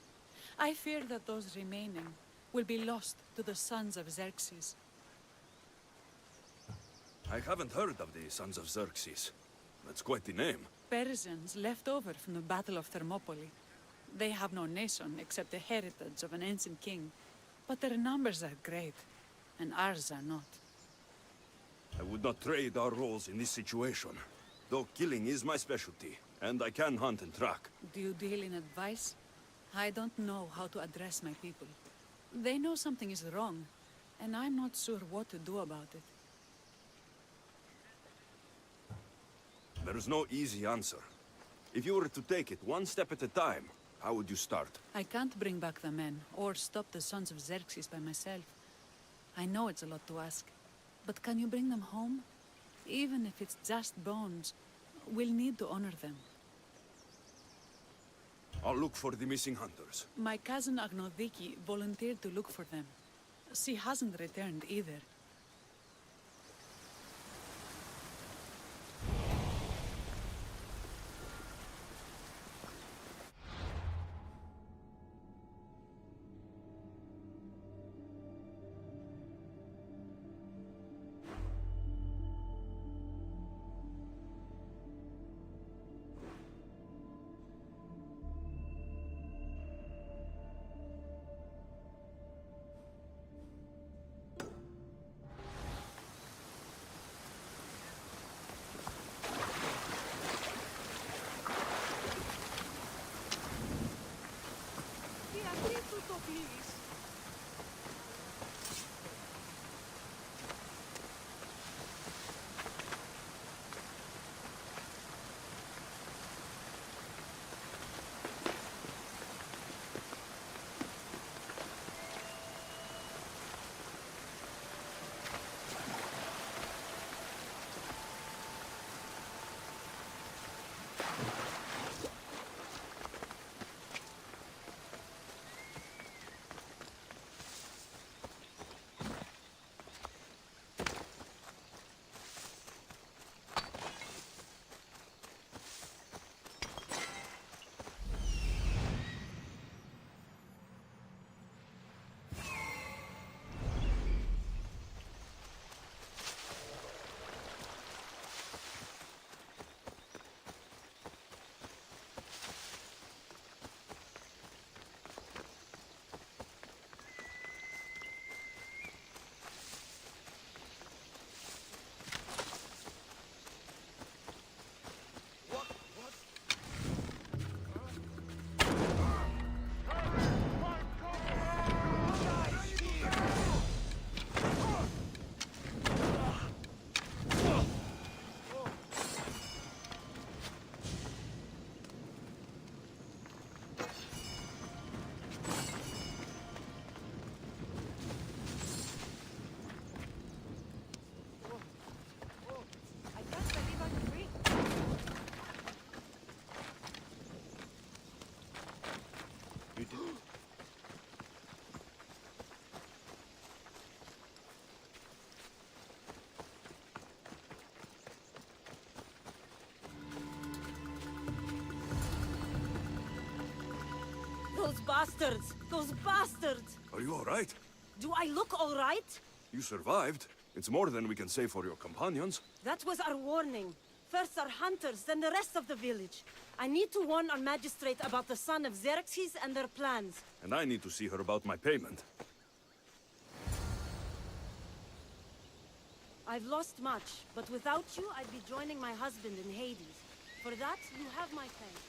S5: I fear that those remaining will be lost to the sons of Xerxes.
S2: I haven't heard of the Sons of Xerxes. That's quite the name.
S5: Persians left over from the Battle of Thermopylae. They have no nation except the heritage of an ancient king, but their numbers are great, and ours are not.
S2: I would not trade our roles in this situation. Though killing is my specialty, and I can hunt and track.
S5: Do you deal in advice? I don't know how to address my people. They know something is wrong, and I'm not sure what to do about it.
S2: There's no easy answer. If you were to take it one step at a time, how would you start?
S5: I can't bring back the men, or stop the sons of Xerxes by myself. I know it's a lot to ask, but can you bring them home? Even if it's just bones, we'll need to honor them.
S2: I'll look for the missing hunters.
S5: My cousin Agnodiki volunteered to look for them. She hasn't returned either.
S6: Those bastards! Those bastards!
S2: Are you all right?
S6: Do I look all right?
S2: You survived. It's more than we can say for your companions.
S6: That was our warning. First our hunters, then the rest of the village. I need to warn our magistrate about the son of Xerxes and their plans.
S2: And I need to see her about my payment.
S6: I've lost much, but without you, I'd be joining my husband in Hades. For that, you have my thanks.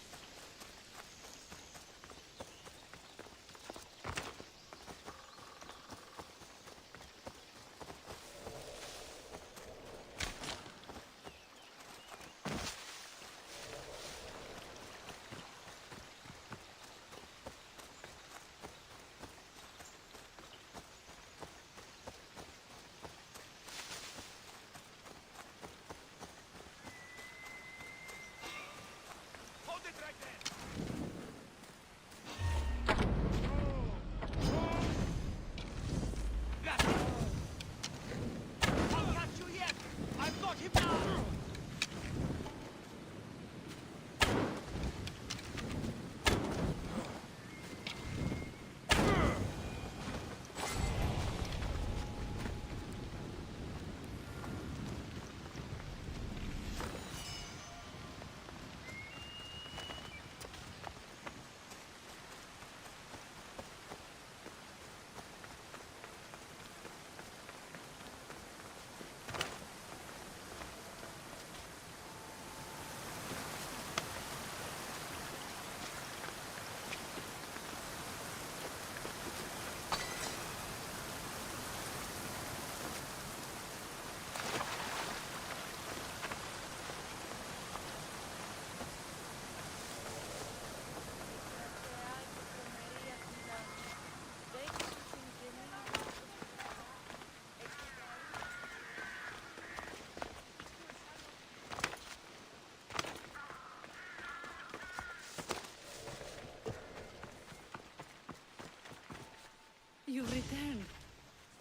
S5: You returned.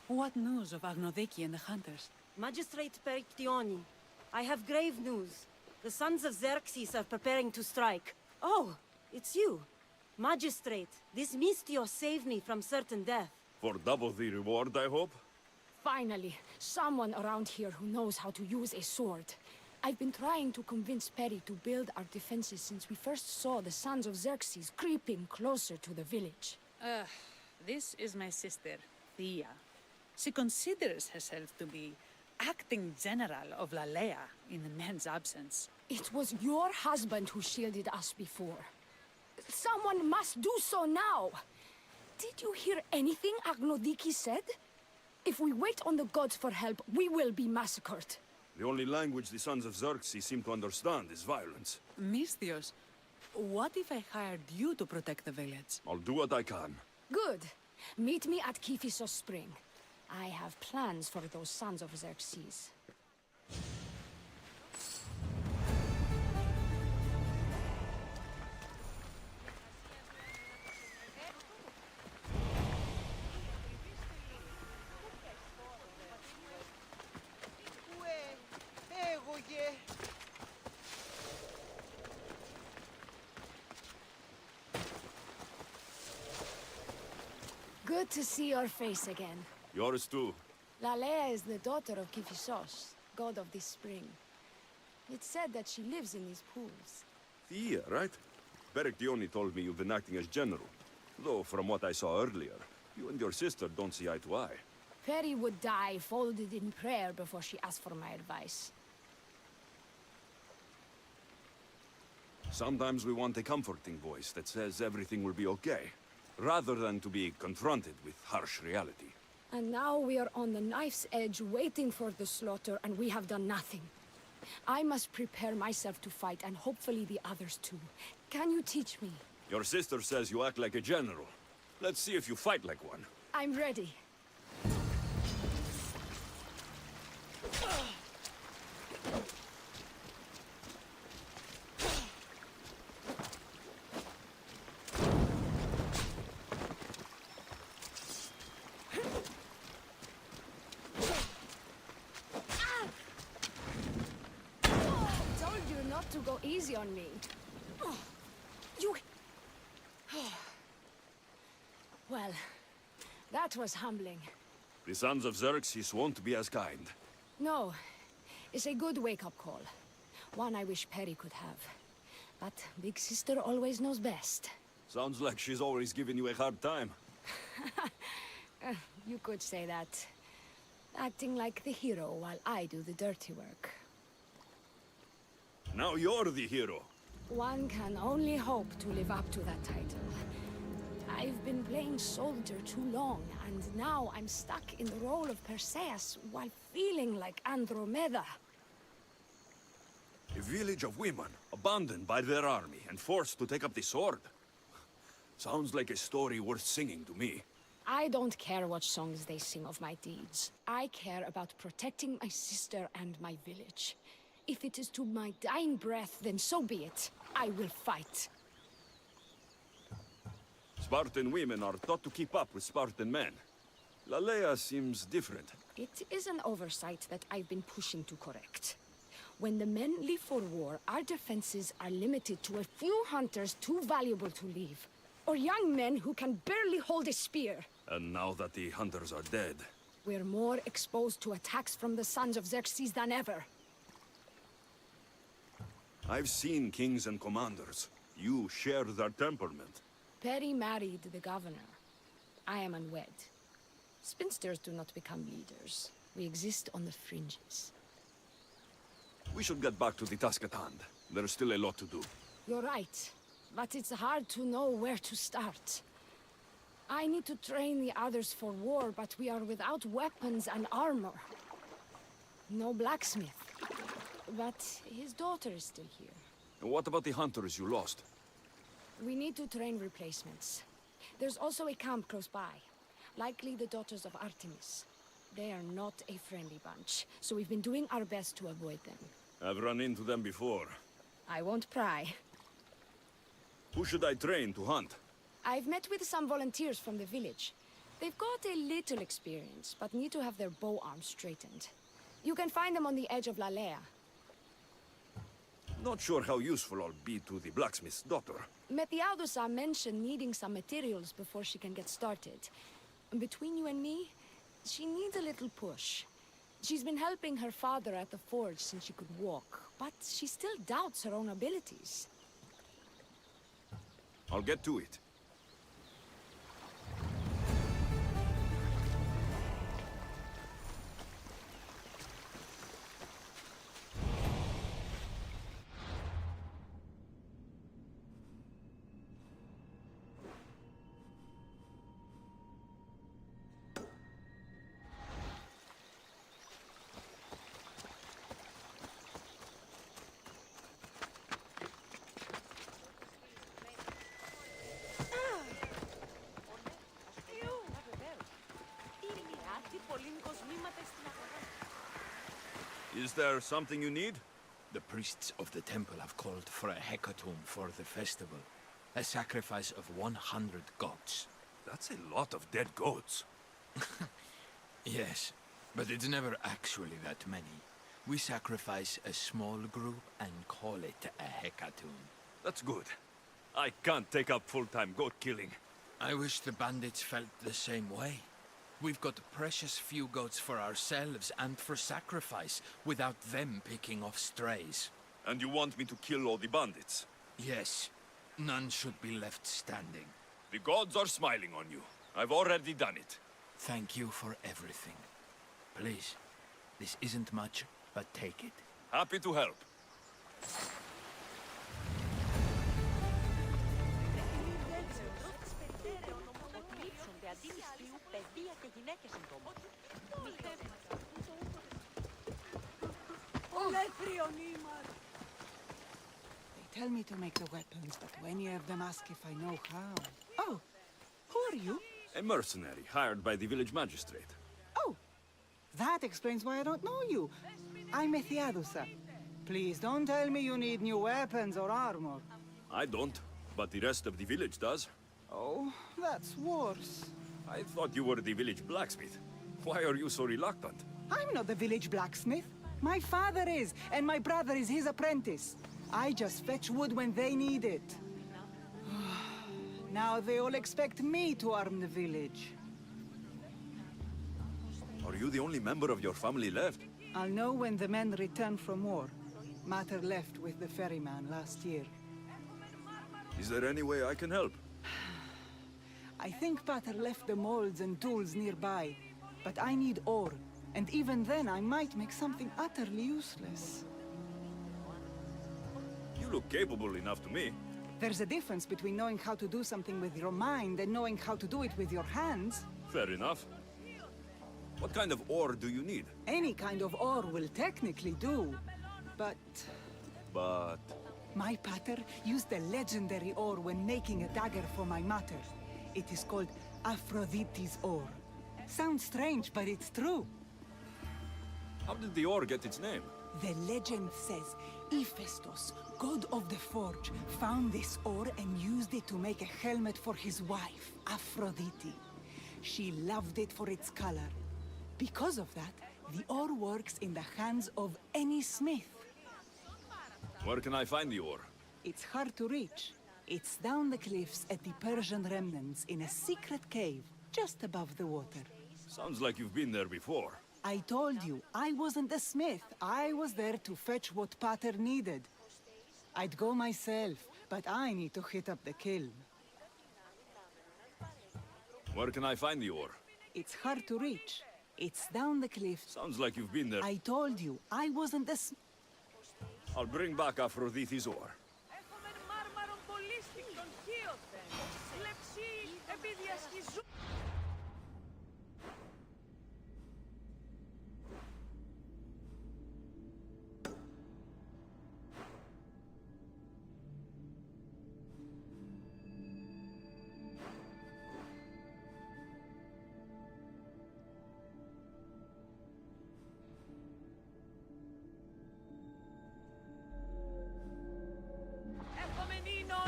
S5: What news of Agnodeki and the hunters?
S6: Magistrate Perictioni, I have grave news. The sons of Xerxes are preparing to strike. Oh, it's you. Magistrate, this Mistio saved me from certain death.
S2: For double the reward, I hope?
S7: Finally, someone around here who knows how to use a sword. I've been trying to convince Peri to build our defenses since we first saw the sons of Xerxes creeping closer to the village.
S5: This is my sister, Thea. She considers herself to be acting general of Lalea in the men's absence.
S7: It was your husband who shielded us before. Someone must do so now. Did you hear anything Agnodiki said? If we wait on the gods for help, we will be massacred.
S2: The only language the sons of Xerxes seem to understand is violence.
S5: Misthios, what if I hired you to protect the village?
S2: I'll do what I can.
S7: Good. Meet me at Kiphisos Spring. I have plans for those sons of Xerxes. Good to see your face again.
S2: Yours too.
S7: Lalea is the daughter of Kiphisos, god of this spring. It's said that she lives in these pools.
S2: Thea, right? Perictioni told me you've been acting as general. Though, from what I saw earlier, you and your sister don't see eye to eye.
S7: Peri would die folded in prayer before she asked for my advice.
S2: Sometimes we want a comforting voice that says everything will be okay, rather than to be confronted with harsh reality.
S7: And now we are on the knife's edge waiting for the slaughter, and we have done nothing. I must prepare myself to fight, and hopefully the others too. Can you teach me?
S2: Your sister says you act like a general. Let's see if you fight like one.
S7: I'm ready. To go easy on me. You... Well, that was humbling.
S2: The sons of Xerxes won't be as kind.
S7: No, it's a good wake-up call. One I wish Perry could have. But Big Sister always knows best.
S2: Sounds like she's always giving you a hard time.
S7: You could say that. Acting like the hero while I do the dirty work.
S2: Now you're the hero.
S7: One can only hope to live up to that title. I've been playing soldier too long, and now I'm stuck in the role of Perseus while feeling like Andromeda.
S2: A village of women, abandoned by their army and forced to take up the sword. Sounds like a story worth singing to me.
S7: I don't care what songs they sing of my deeds. I care about protecting my sister and my village. If it is to my dying breath, then so be it. I will fight.
S2: Spartan women are taught to keep up with Spartan men. Lalea seems different.
S7: It is an oversight that I've been pushing to correct. When the men leave for war, our defenses are limited to a few hunters too valuable to leave. Or young men who can barely hold a spear.
S2: And now that the hunters are dead...
S7: We're more exposed to attacks from the sons of Xerxes than ever.
S2: I've seen kings and commanders. You share their temperament.
S7: Perry married the governor. I am unwed. Spinsters do not become leaders. We exist on the fringes.
S2: We should get back to the task at hand. There's still a lot to do.
S7: You're right. But it's hard to know where to start. I need to train the others for war, but we are without weapons and armor. No blacksmith. But his daughter is still here.
S2: And what about the hunters you lost?
S7: We need to train replacements. There's also a camp close by. Likely the daughters of Artemis. They are not a friendly bunch, so we've been doing our best to avoid them.
S2: I've run into them before.
S7: I won't pry.
S2: Who should I train to hunt?
S7: I've met with some volunteers from the village. They've got a little experience, but need to have their bow arms straightened. You can find them on the edge of Lalea.
S2: Not sure how useful I'll be to the blacksmith's daughter.
S7: Methiadusa mentioned needing some materials before she can get started. Between you and me, she needs a little push. She's been helping her father at the forge since she could walk, but she still doubts her own abilities.
S2: I'll get to it. Is there something you need?
S4: The priests of the temple have called for a hecatomb for the festival. A sacrifice of 100 goats.
S2: That's a lot of dead goats.
S4: Yes, but it's never actually that many. We sacrifice a small group and call it a hecatomb.
S2: That's good. I can't take up full-time goat killing.
S4: I wish the bandits felt the same way. We've got precious few goats for ourselves and for sacrifice, without them picking off strays.
S2: And you want me to kill all the bandits?
S4: Yes. None should be left standing.
S2: The gods are smiling on you. I've already done it.
S4: Thank you for everything. Please, this isn't much, but take it.
S2: Happy to help.
S18: They tell me to make the weapons, but many of them ask if I know how. Oh, who are you?
S2: A mercenary hired by the village magistrate.
S18: Oh, that explains why I don't know you. I'm Methiadusa. Please don't tell me you need new weapons or armor.
S2: I don't, but the rest of the village does.
S18: Oh, that's worse.
S2: I thought you were the village blacksmith. Why are you so reluctant?
S18: I'm not the village blacksmith. My father is, and my brother is his apprentice. I just fetch wood when they need it. Now they all expect me to arm the village.
S2: Are you the only member of your family left?
S18: I'll know when the men return from war. Mater left with the ferryman last year.
S2: Is there any way I can help?
S18: I think Pater left the molds and tools nearby, but I need ore, and even then I might make something utterly useless.
S2: You look capable enough to me.
S18: There's a difference between knowing how to do something with your mind and knowing how to do it with your hands.
S2: Fair enough. What kind of ore do you need?
S18: Any kind of ore will technically do, but...
S2: But...
S18: My pater used the legendary ore when making a dagger for my mater. It is called Aphrodite's ore. Sounds strange, but it's true.
S2: How did the ore get its name?
S18: The legend says Hephaestus, god of the forge, found this ore and used it to make a helmet for his wife, Aphrodite. She loved it for its color. Because of that, the ore works in the hands of any smith.
S2: Where can I find the ore?
S18: It's hard to reach. It's down the cliffs at the Persian remnants in a secret cave, just above the water.
S2: Sounds like you've been there before.
S18: I told you, I wasn't a smith. I was there to fetch what Pater needed. I'd go myself, but I need to hit up the kiln.
S2: Where can I find the ore?
S18: It's hard to reach. It's down the cliffs.
S2: Sounds like you've been there.
S18: I told you, I wasn't a smith.
S2: I'll bring back Aphrodite's ore.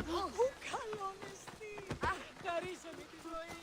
S3: Πού καλό μεστή! Αχ, χαρίσαμε τη ζωή!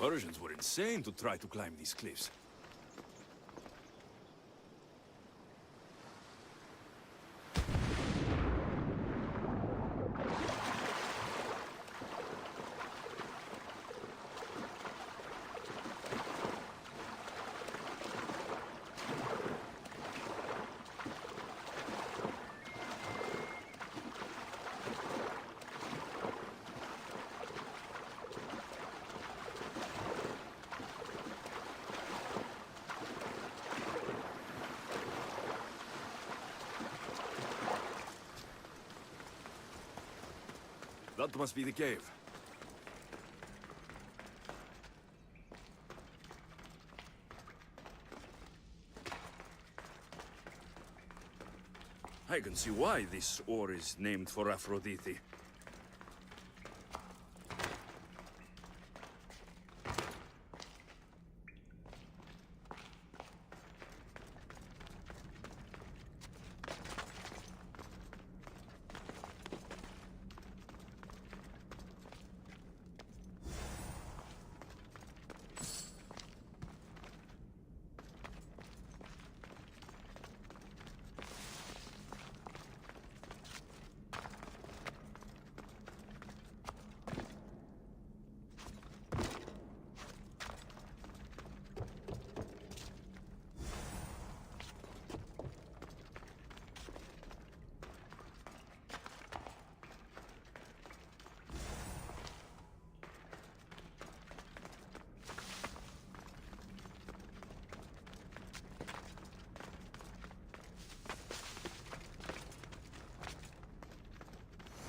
S2: Persians were insane to try to climb these cliffs. That must be the cave. I can see why this ore is named for Aphrodite.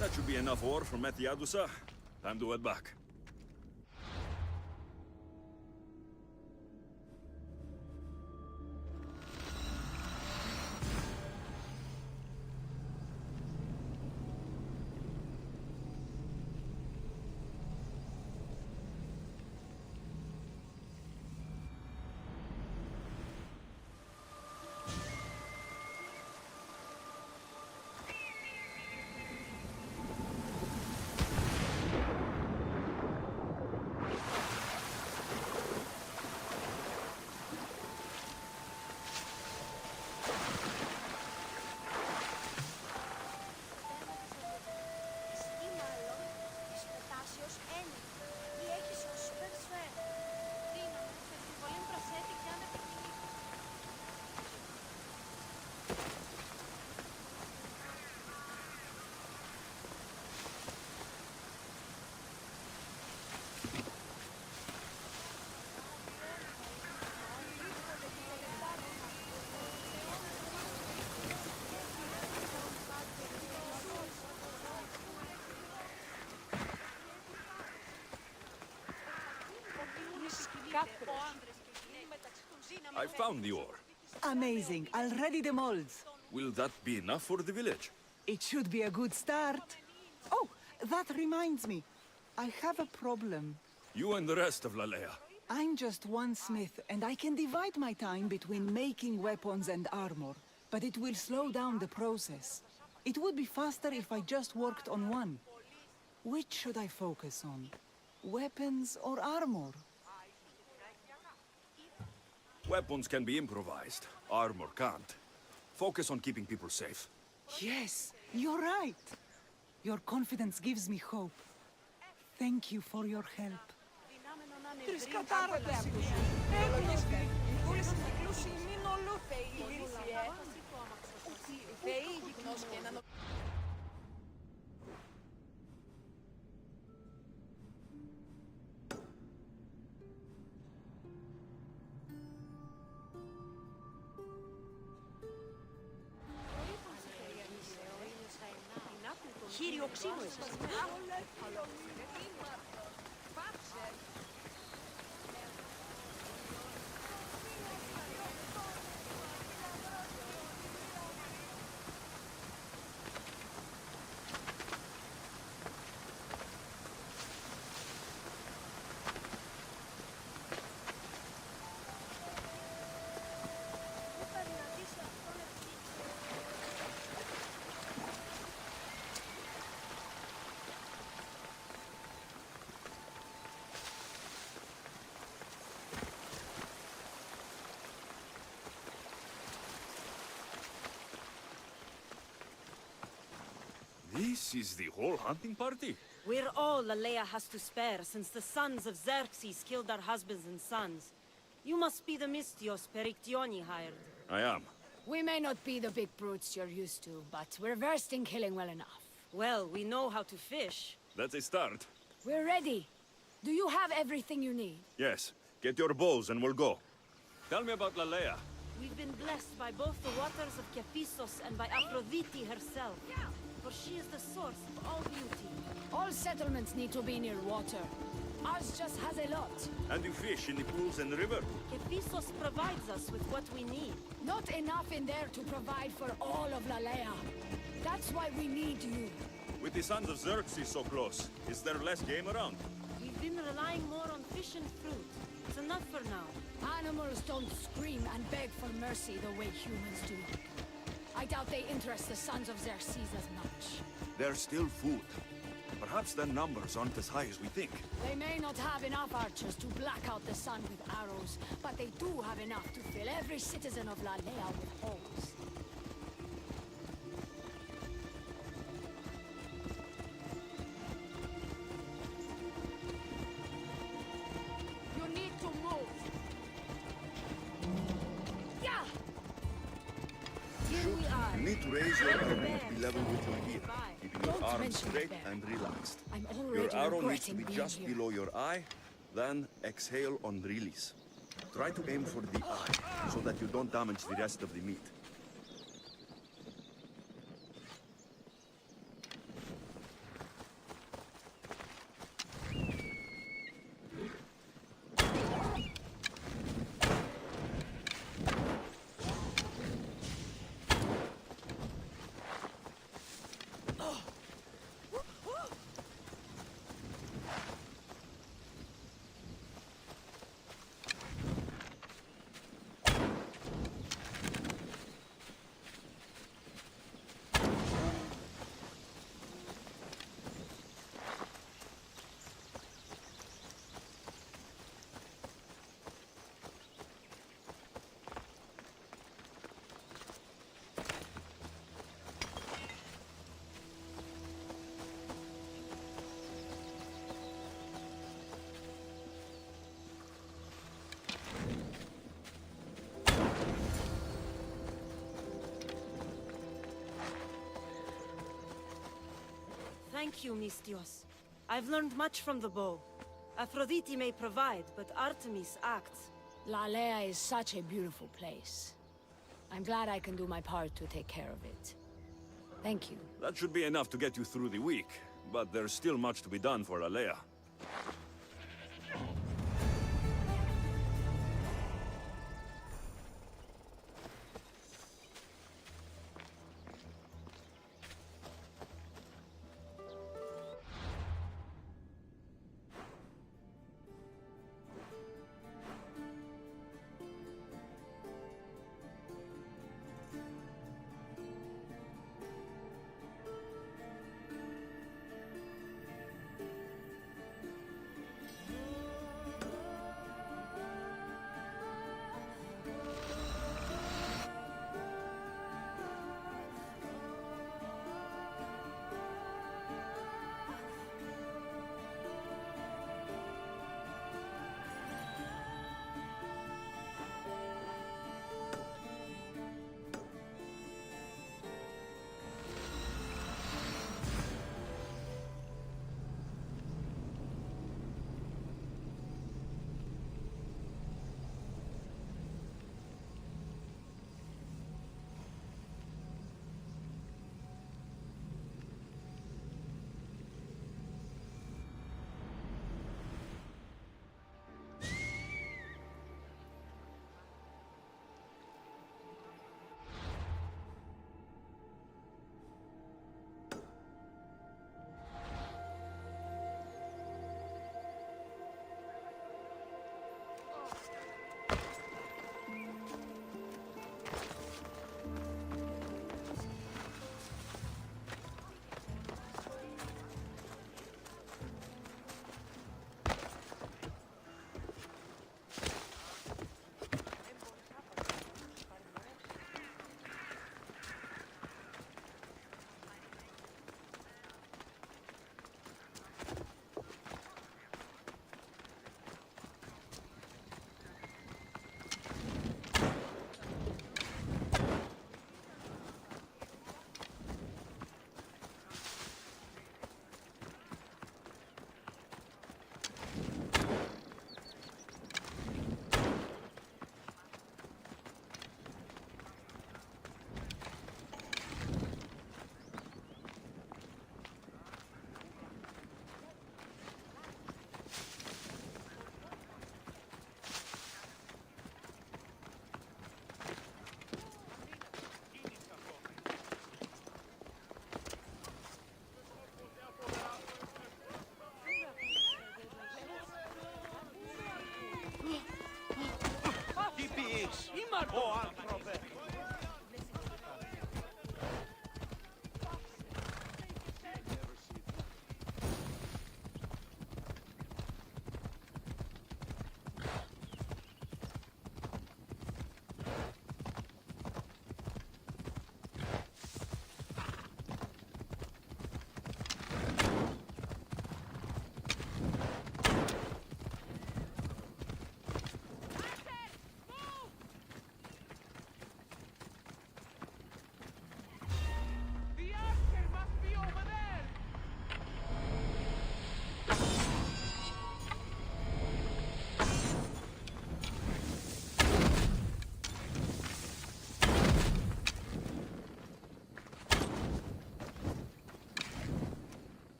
S2: That should be enough ore from Methiadusa. Time to head back. I found the ore.
S18: Amazing. I'll ready the molds.
S2: Will that be enough for the village?
S18: It should be a good start. Oh, that reminds me. I have a problem.
S2: You and the rest of Lalea.
S18: I'm just one smith, and I can divide my time between making weapons and armor. But it will slow down the process. It would be faster if I just worked on one. Which should I focus on? Weapons or armor?
S2: Weapons can be improvised. Armor can't. Focus on keeping people safe.
S18: Yes, you're right. Your confidence gives me hope. Thank you for your help.
S6: Χείριο ξύλο εσείς.
S2: This is the whole hunting party?
S6: We're all Lalea has to spare since the sons of Xerxes killed our husbands and sons. You must be the Mystios Perictioni hired.
S2: I am.
S7: We may not be the big brutes you're used to, but we're versed in killing well enough.
S6: Well, we know how to fish.
S2: That's a start.
S7: We're ready. Do you have everything you need?
S2: Yes. Get your bows and we'll go. Tell me about Lalea.
S6: We've been blessed by both the waters of Kephissos and by Aphrodite herself. For she is the source of all beauty.
S7: All settlements need to be near water. Ours just has a lot.
S2: And you fish in the pools and the river?
S6: Kephissos provides us with what we need.
S7: Not enough in there to provide for all of Lalea. That's why we need you.
S2: With the sons of Xerxes so close, is there less game around?
S6: We've been relying more on fish and fruit. It's enough for now.
S7: Animals don't scream and beg for mercy the way humans do. I doubt they interest the sons of Xerxes as much.
S2: There's still food. Perhaps their numbers aren't as high as we think.
S7: They may not have enough archers to black out the sun with arrows, but they do have enough to fill every citizen of Lalea with holes. You need to move. Yeah!
S6: Here we are.
S2: You need to raise your arrow to be level with your gear. Keeping your
S7: Don't
S2: arms
S7: mention it,
S2: straight
S7: Ben.
S2: and relaxed.
S7: I'm already
S2: Your arrow needs to
S7: regretting
S2: be
S7: being
S2: just
S7: here.
S2: below your eye, then exhale on release. Try to aim for the eye, so that you don't damage the rest of the meat.
S6: Thank you, Mystios. I've learned much from the bow. Aphrodite may provide, but Artemis acts.
S7: Lalea is such a beautiful place. I'm glad I can do my part to take care of it. Thank you.
S2: That should be enough to get you through the week, but there's still much to be done for Lalea.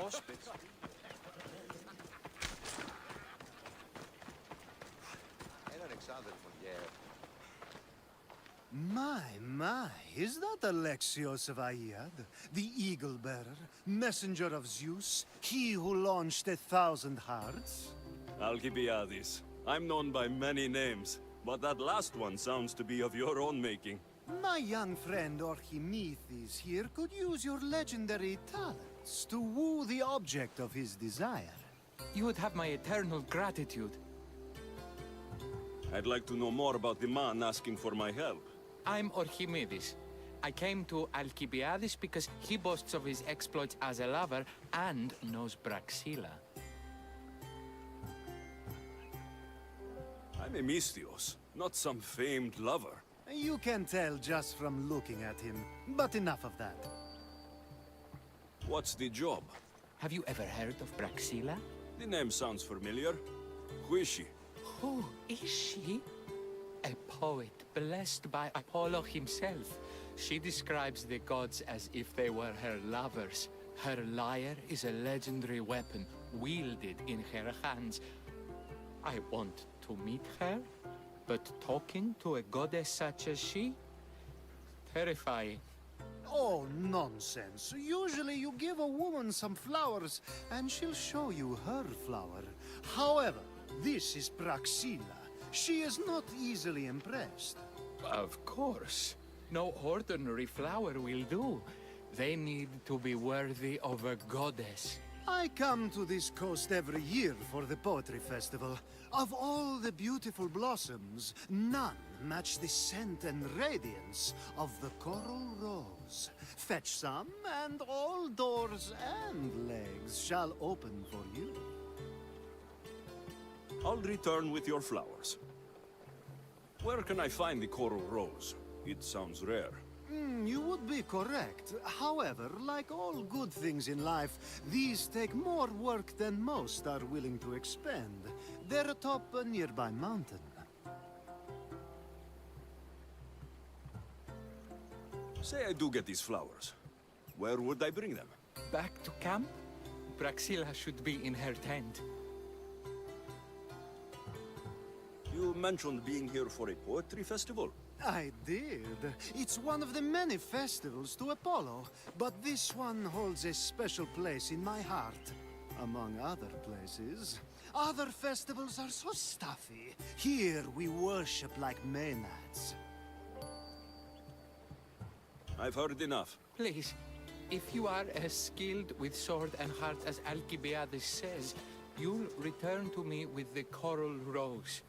S9: όσπες.
S11: Έναν εξάδελφο,
S19: My, is that Alexios of Aiad, the Eagle Bearer, messenger of Zeus, he who launched 1,000 hearts?
S2: Alcibiades. I'm known by many names, but that last one sounds to be of your own making.
S19: My young friend Archimedes here could use your legendary talents to woo the object of his desire.
S20: You would have my eternal gratitude.
S2: I'd like to know more about the man asking for my help.
S20: I'm Archimedes. I came to Alcibiades because he boasts of his exploits as a lover and knows Braxilla.
S2: I'm Misthios, not some famed lover.
S19: You can tell just from looking at him, but enough of that.
S2: What's the job?
S20: Have you ever heard of Braxilla?
S2: The name sounds familiar. Who is she?
S20: Who is she? A poet blessed by Apollo himself. She describes the gods as if they were her lovers. Her lyre is a legendary weapon wielded in her hands. I want to meet her, but talking to a goddess such as she? Terrifying.
S19: Oh, nonsense. Usually you give a woman some flowers, and she'll show you her flower. However, this is Braxilla. She is not easily impressed.
S20: Of course. No ordinary flower will do. They need to be worthy of a goddess.
S19: I come to this coast every year for the poetry festival. Of all the beautiful blossoms, none match the scent and radiance of the coral rose. Fetch some, and all doors and legs shall open for you.
S2: I'll return with your flowers. Where can I find the coral rose? It sounds rare.
S19: You would be correct. However, like all good things in life, these take more work than most are willing to expend. They're atop a nearby mountain.
S2: Say I do get these flowers. Where would I bring them?
S20: Back to camp? Praxilla should be in her tent.
S2: You mentioned being here for a poetry festival.
S19: I did. It's one of the many festivals to Apollo, but this one holds a special place in my heart, among other places. Other festivals are so stuffy. Here we worship like Maenads.
S2: I've heard enough.
S20: Please, if you are as skilled with sword and heart as Alcibiades says, you'll return to me with the coral rose.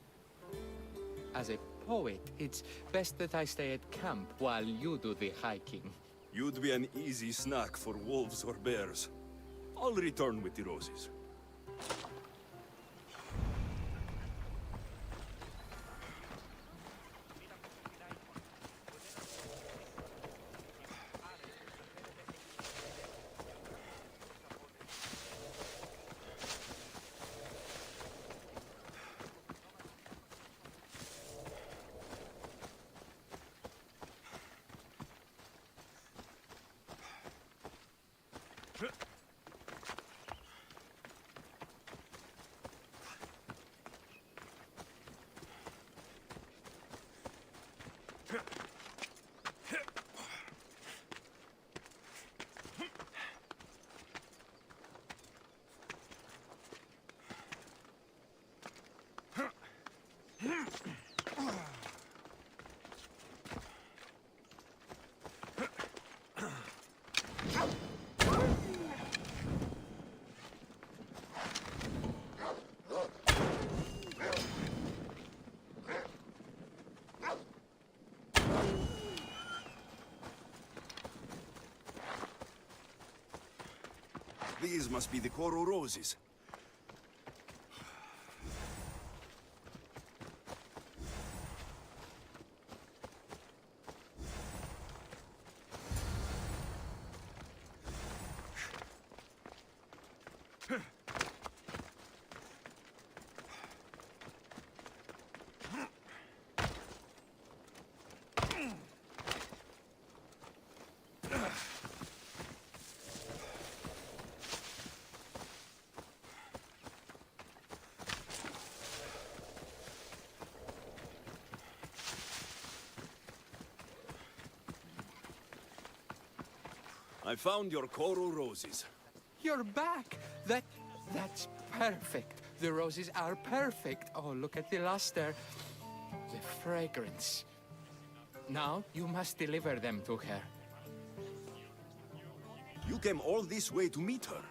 S20: As a poet, it's best that I stay at camp while you do the hiking.
S2: You'd be an easy snack for wolves or bears. I'll return with the roses. These must be the coral roses. I found your coral roses.
S20: You're back! That's perfect. The roses are perfect. Oh, look at the luster. The fragrance. Now, you must deliver them to her.
S2: You came all this way to meet her.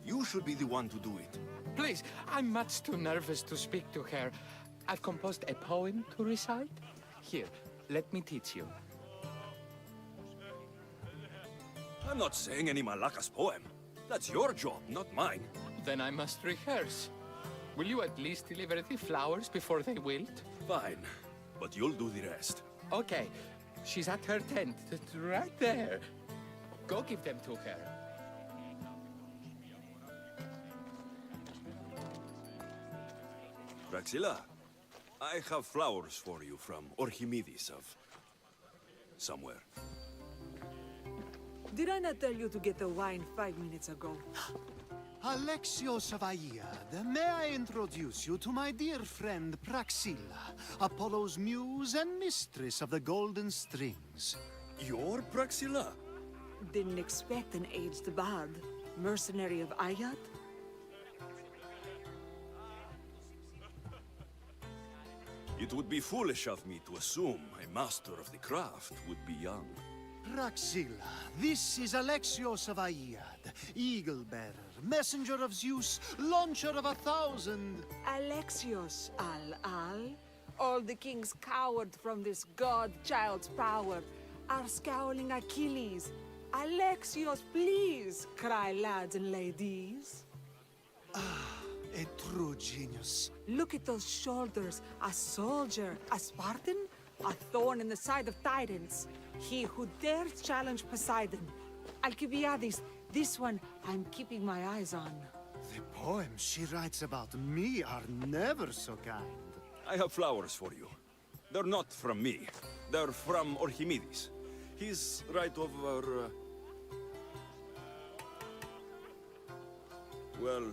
S2: You should be the one to do it.
S20: Please, I'm much too nervous to speak to her. I've composed a poem to recite. Here, let me teach you.
S2: I'm not saying any Malakas poem. That's your job, not mine.
S20: Then I must rehearse. Will you at least deliver the flowers before they wilt?
S2: Fine, but you'll do the rest.
S20: Okay, she's at her tent, right there. Go give them to her.
S2: Praxilla, I have flowers for you from Archimedes of somewhere.
S3: Did I not tell you to get the wine 5 minutes ago?
S19: Alexios of Aiad, may I introduce you to my dear friend Praxilla, Apollo's muse and mistress of the golden strings.
S2: You're Praxilla?
S3: Didn't expect an aged bard. Mercenary of Ayat?
S2: It would be foolish of me to assume a master of the craft would be young.
S19: Praxilla, this is Alexios of Aiad, Eagle-bearer, messenger of Zeus, launcher of 1,000.
S18: Alexios, Al-Al. All the kings cowered from this god-child's power, are scowling Achilles. Alexios, please, cry lads and ladies.
S19: A true genius.
S18: Look at those shoulders. A soldier, a Spartan, a thorn in the side of titans. He who dares challenge Poseidon. Alcibiades, this one I'm keeping my eyes on.
S19: The poems she writes about me are never so kind.
S2: I have flowers for you. They're not from me. They're from Archimedes. He's right over... Well,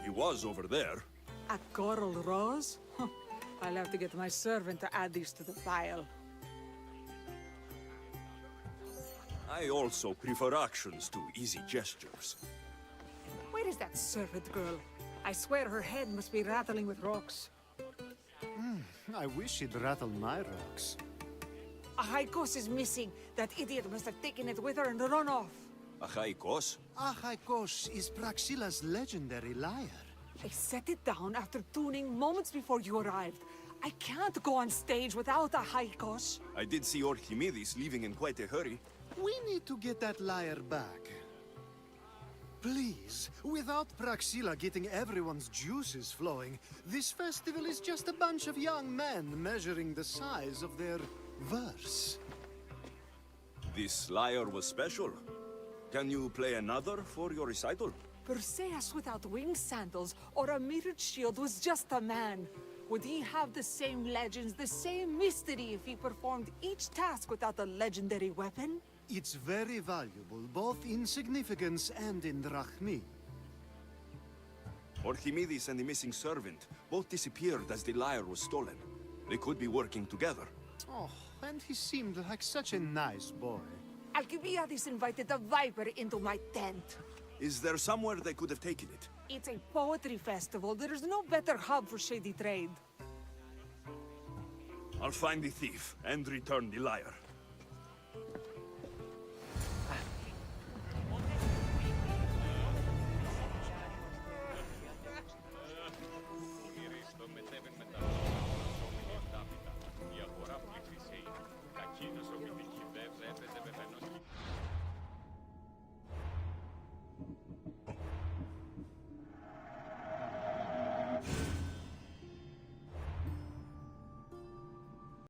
S2: he was over there.
S18: A coral rose? I'll have to get my servant to add these to the file.
S2: I also prefer actions to easy gestures.
S18: Where is that servant girl? I swear her head must be rattling with rocks.
S19: I wish she'd rattle my rocks.
S18: Achaikos is missing. That idiot must have taken it with her and run off.
S2: Achaikos?
S19: Achaikos is Praxilla's legendary lyre.
S18: I set it down after tuning moments before you arrived. I can't go on stage without Achaikos.
S2: I did see Archimedes leaving in quite a hurry.
S19: We need to get that lyre back. Please, without Praxilla getting everyone's juices flowing, this festival is just a bunch of young men measuring the size of their verse.
S2: This lyre was special. Can you play another for your recital?
S18: Perseus without winged sandals or a mirrored shield was just a man. Would he have the same legends, the same mystery if he performed each task without a legendary weapon?
S19: It's very valuable, both in significance and in drachmi.
S2: Archimedes and the missing servant both disappeared as the lyre was stolen. They could be working together.
S19: Oh, and he seemed like such a nice boy.
S18: Alcibiades invited a viper into my tent.
S2: Is there somewhere they could have taken it?
S18: It's a poetry festival. There's no better hub for shady trade.
S2: I'll find the thief and return the lyre.